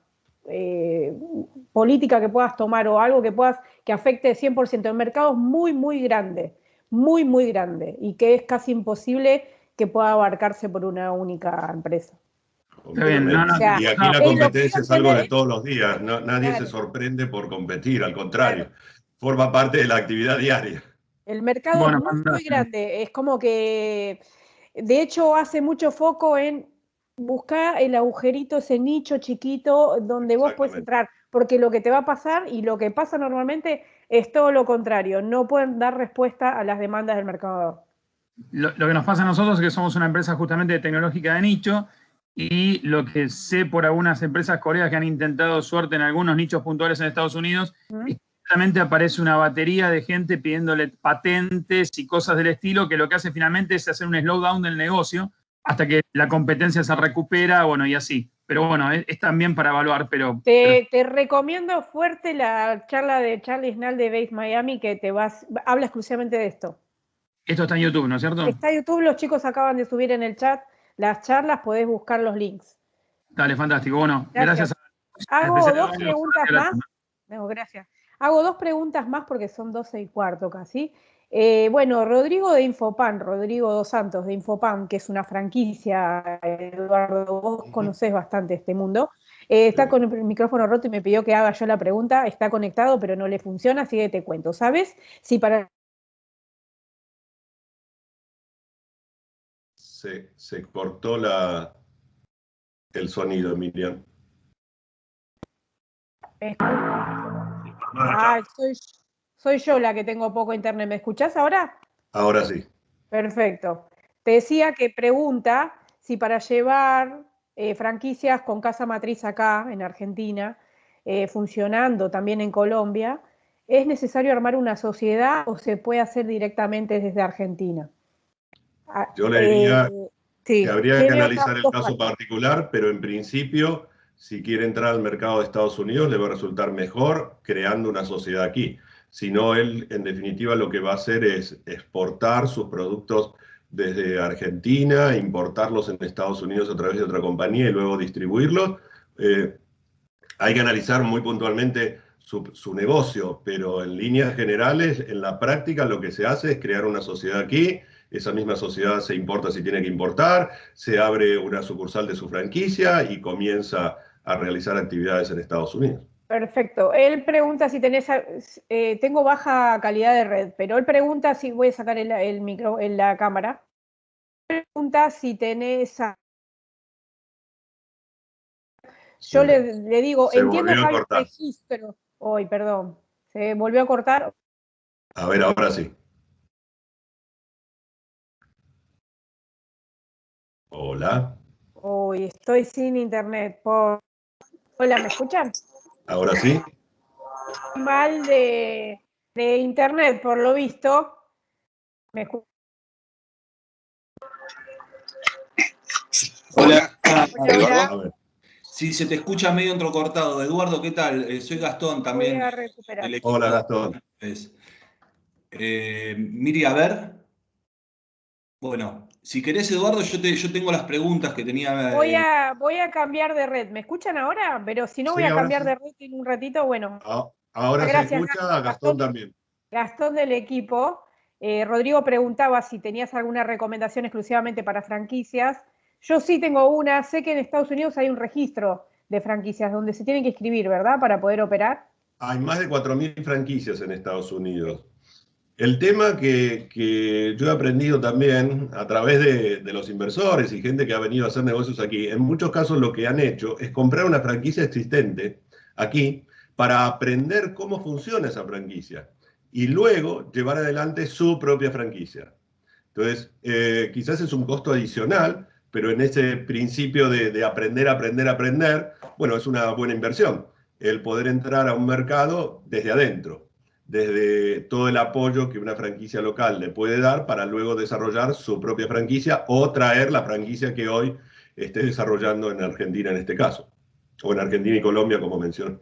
política que puedas tomar o algo que afecte 100%. El mercado es muy, muy grande, y que es casi imposible que pueda abarcarse por una única empresa. Y aquí la competencia es algo de todos los días. Nadie se sorprende por competir, al contrario, forma parte de la actividad diaria. El mercado es muy grande, es como que, de hecho, hace mucho foco en buscar el agujerito, ese nicho chiquito donde vos puedes entrar, porque lo que te va a pasar y lo que pasa normalmente es todo lo contrario, no pueden dar respuesta a las demandas del mercado. Lo que nos pasa a nosotros es que somos una empresa justamente tecnológica de nicho, y lo que sé por algunas empresas coreanas que han intentado suerte en algunos nichos puntuales en Estados Unidos, es que realmente aparece una batería de gente pidiéndole patentes y cosas del estilo, que lo que hace finalmente es hacer un slowdown del negocio hasta que la competencia se recupera, bueno, y así. Pero bueno, es también para evaluar, Te recomiendo fuerte la charla de Charlie Schnall de Base Miami, que habla exclusivamente de esto. Esto está en YouTube, ¿no es cierto? Está en YouTube, los chicos acaban de subir en el chat las charlas, podés buscar los links. Dale, fantástico. Bueno, gracias. Hago dos preguntas más. No, gracias. Hago dos preguntas más porque son 12:15 casi. Bueno, Rodrigo dos Santos de Infopan, que es una franquicia, Eduardo, vos conocés bastante este mundo. Está con el micrófono roto y me pidió que haga yo la pregunta. Está conectado, pero no le funciona, así que te cuento. ¿Sabes si para... Se cortó el sonido, Miriam. Soy yo la que tengo poco internet. ¿Me escuchás ahora? Ahora sí. Perfecto. Te decía que pregunta si para llevar franquicias con casa matriz acá en Argentina, funcionando también en Colombia, ¿es necesario armar una sociedad o se puede hacer directamente desde Argentina? Yo le diría que habría que analizar el caso particular, pero en principio, si quiere entrar al mercado de Estados Unidos, le va a resultar mejor creando una sociedad aquí. Si no, él, en definitiva, lo que va a hacer es exportar sus productos desde Argentina, importarlos en Estados Unidos a través de otra compañía y luego distribuirlos. Hay que analizar muy puntualmente su negocio, pero en líneas generales, en la práctica, lo que se hace es crear una sociedad aquí. Esa misma sociedad se importa si tiene que importar, se abre una sucursal de su franquicia y comienza a realizar actividades en Estados Unidos. Perfecto. Él pregunta si tenés, tengo baja calidad de red, pero él pregunta si voy a sacar el micro en la cámara. Pregunta si tenés. Yo le digo, entiendo que hay un registro. Hoy, perdón. Se volvió a cortar. A ver, ahora sí. Hola. Hoy estoy sin internet. Hola, ¿me escuchan? Ahora sí. Mal de internet, por lo visto. ¿Me escuchan? Hola. Hola. Sí, se te escucha medio entrecortado. Eduardo, ¿qué tal? Soy Gastón también. Voy a recuperar. Hola, Gastón. Miri, a ver. Bueno, si querés, Eduardo, yo tengo las preguntas que tenía. Voy a cambiar de red. ¿Me escuchan ahora? Pero si no, voy Sí, a cambiar sí. de red en un ratito. Bueno. Ahora gracias, se escucha, Gastón también. Gastón del equipo. Rodrigo preguntaba si tenías alguna recomendación exclusivamente para franquicias. Yo sí tengo una. Sé que en Estados Unidos hay un registro de franquicias donde se tienen que inscribir, ¿verdad? Para poder operar. Hay más de 4.000 franquicias en Estados Unidos. El tema que yo he aprendido también a través de los inversores y gente que ha venido a hacer negocios aquí, en muchos casos lo que han hecho es comprar una franquicia existente aquí para aprender cómo funciona esa franquicia y luego llevar adelante su propia franquicia. Entonces, quizás es un costo adicional, pero en ese principio de aprender, bueno, es una buena inversión el poder entrar a un mercado desde adentro, desde todo el apoyo que una franquicia local le puede dar para luego desarrollar su propia franquicia o traer la franquicia que hoy esté desarrollando en Argentina en este caso, o en Argentina y Colombia, como mencioné.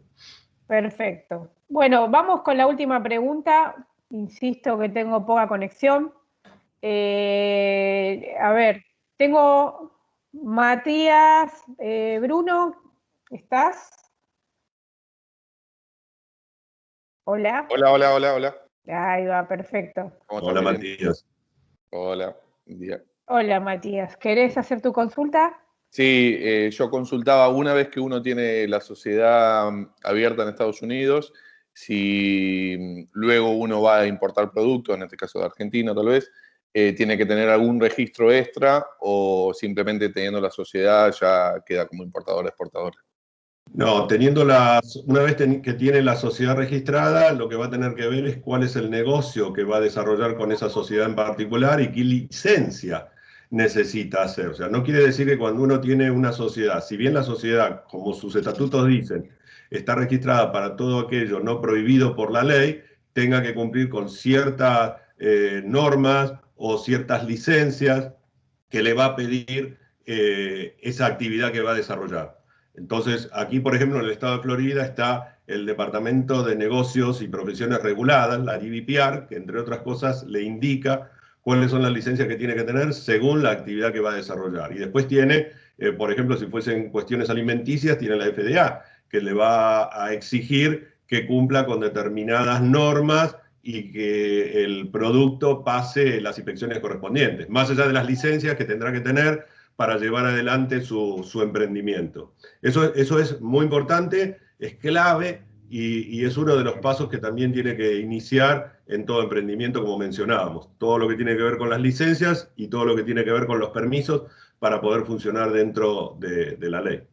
Perfecto. Bueno, vamos con la última pregunta. Insisto que tengo poca conexión. A ver, tengo Matías, Bruno, ¿estás? Hola. Hola. Ahí va, perfecto. Hola, Matías. Hola, buen día. Hola, Matías. ¿Querés hacer tu consulta? Sí, yo consultaba una vez que uno tiene la sociedad abierta en Estados Unidos, si luego uno va a importar productos, en este caso de Argentina tal vez, tiene que tener algún registro extra o simplemente teniendo la sociedad ya queda como importador-exportador. No, una vez que tiene la sociedad registrada, lo que va a tener que ver es cuál es el negocio que va a desarrollar con esa sociedad en particular y qué licencia necesita hacer. O sea, no quiere decir que cuando uno tiene una sociedad, si bien la sociedad, como sus estatutos dicen, está registrada para todo aquello no prohibido por la ley, tenga que cumplir con ciertas normas o ciertas licencias que le va a pedir esa actividad que va a desarrollar. Entonces, aquí, por ejemplo, en el estado de Florida está el Departamento de Negocios y Profesiones Reguladas, la DBPR, que entre otras cosas le indica cuáles son las licencias que tiene que tener según la actividad que va a desarrollar. Y después tiene, por ejemplo, si fuesen cuestiones alimenticias, tiene la FDA, que le va a exigir que cumpla con determinadas normas y que el producto pase las inspecciones correspondientes, más allá de las licencias que tendrá que tener para llevar adelante su emprendimiento. Eso es muy importante, es clave y es uno de los pasos que también tiene que iniciar en todo emprendimiento, como mencionábamos. Todo lo que tiene que ver con las licencias y todo lo que tiene que ver con los permisos para poder funcionar dentro de la ley.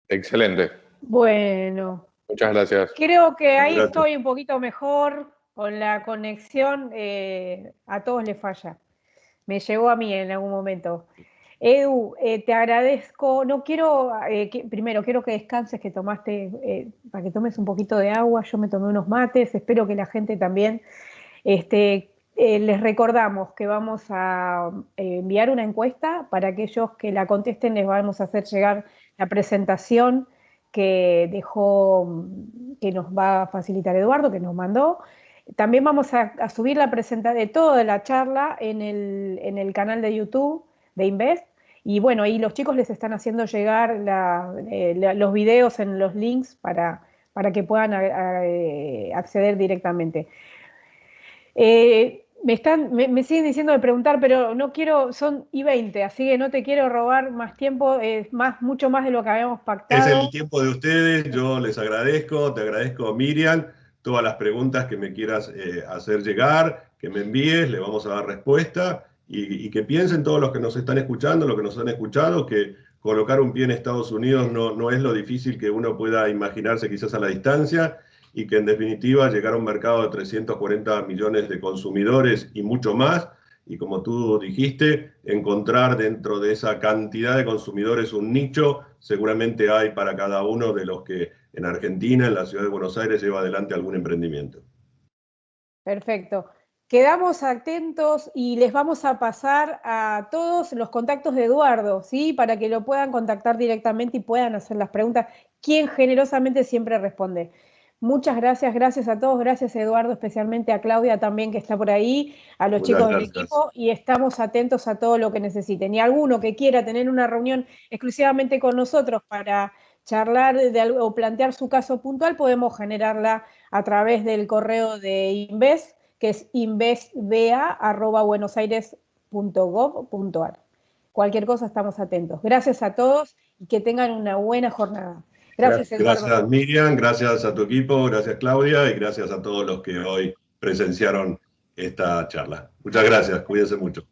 Excelente. Bueno. Muchas gracias. Creo que ahí estoy un poquito mejor con la conexión. A todos les falla. Me llegó a mí en algún momento. Edu, te agradezco. No quiero, primero quiero que descanses, que tomaste, para que tomes un poquito de agua. Yo me tomé unos mates. Espero que la gente también. Les recordamos que vamos a enviar una encuesta para aquellos que la contesten. Les vamos a hacer llegar la presentación que dejó, que nos va a facilitar Eduardo, que nos mandó. También vamos a subir la presentación de toda la charla en el canal de YouTube de Invest. Y bueno, ahí los chicos les están haciendo llegar los videos en los links para que puedan acceder directamente. Me siguen diciendo de preguntar, pero no quiero, son y 20, así que no te quiero robar más tiempo, mucho más de lo que habíamos pactado. Es el tiempo de ustedes, yo les agradezco, te agradezco, Miriam, todas las preguntas que me quieras hacer llegar, que me envíes, le vamos a dar respuesta, y que piensen todos los que nos están escuchando, los que nos han escuchado, que colocar un pie en Estados Unidos no es lo difícil que uno pueda imaginarse quizás a la distancia, y que en definitiva llegar a un mercado de 340 millones de consumidores y mucho más, y como tú dijiste, encontrar dentro de esa cantidad de consumidores un nicho, seguramente hay para cada uno de los que en Argentina, en la ciudad de Buenos Aires, lleva adelante algún emprendimiento. Perfecto. Quedamos atentos y les vamos a pasar a todos los contactos de Eduardo, ¿sí? Para que lo puedan contactar directamente y puedan hacer las preguntas, quien generosamente siempre responde. Muchas gracias, gracias a todos, gracias Eduardo, especialmente a Claudia también que está por ahí, a los chicos del equipo, y estamos atentos a todo lo que necesiten. Y alguno que quiera tener una reunión exclusivamente con nosotros para charlar o plantear su caso puntual, podemos generarla a través del correo de Invest, que es investba@buenosaires.gov.ar. Cualquier cosa estamos atentos. Gracias a todos y que tengan una buena jornada. Gracias, Eduardo. Gracias, Miriam, gracias a tu equipo, gracias, Claudia, y gracias a todos los que hoy presenciaron esta charla. Muchas gracias, cuídense mucho.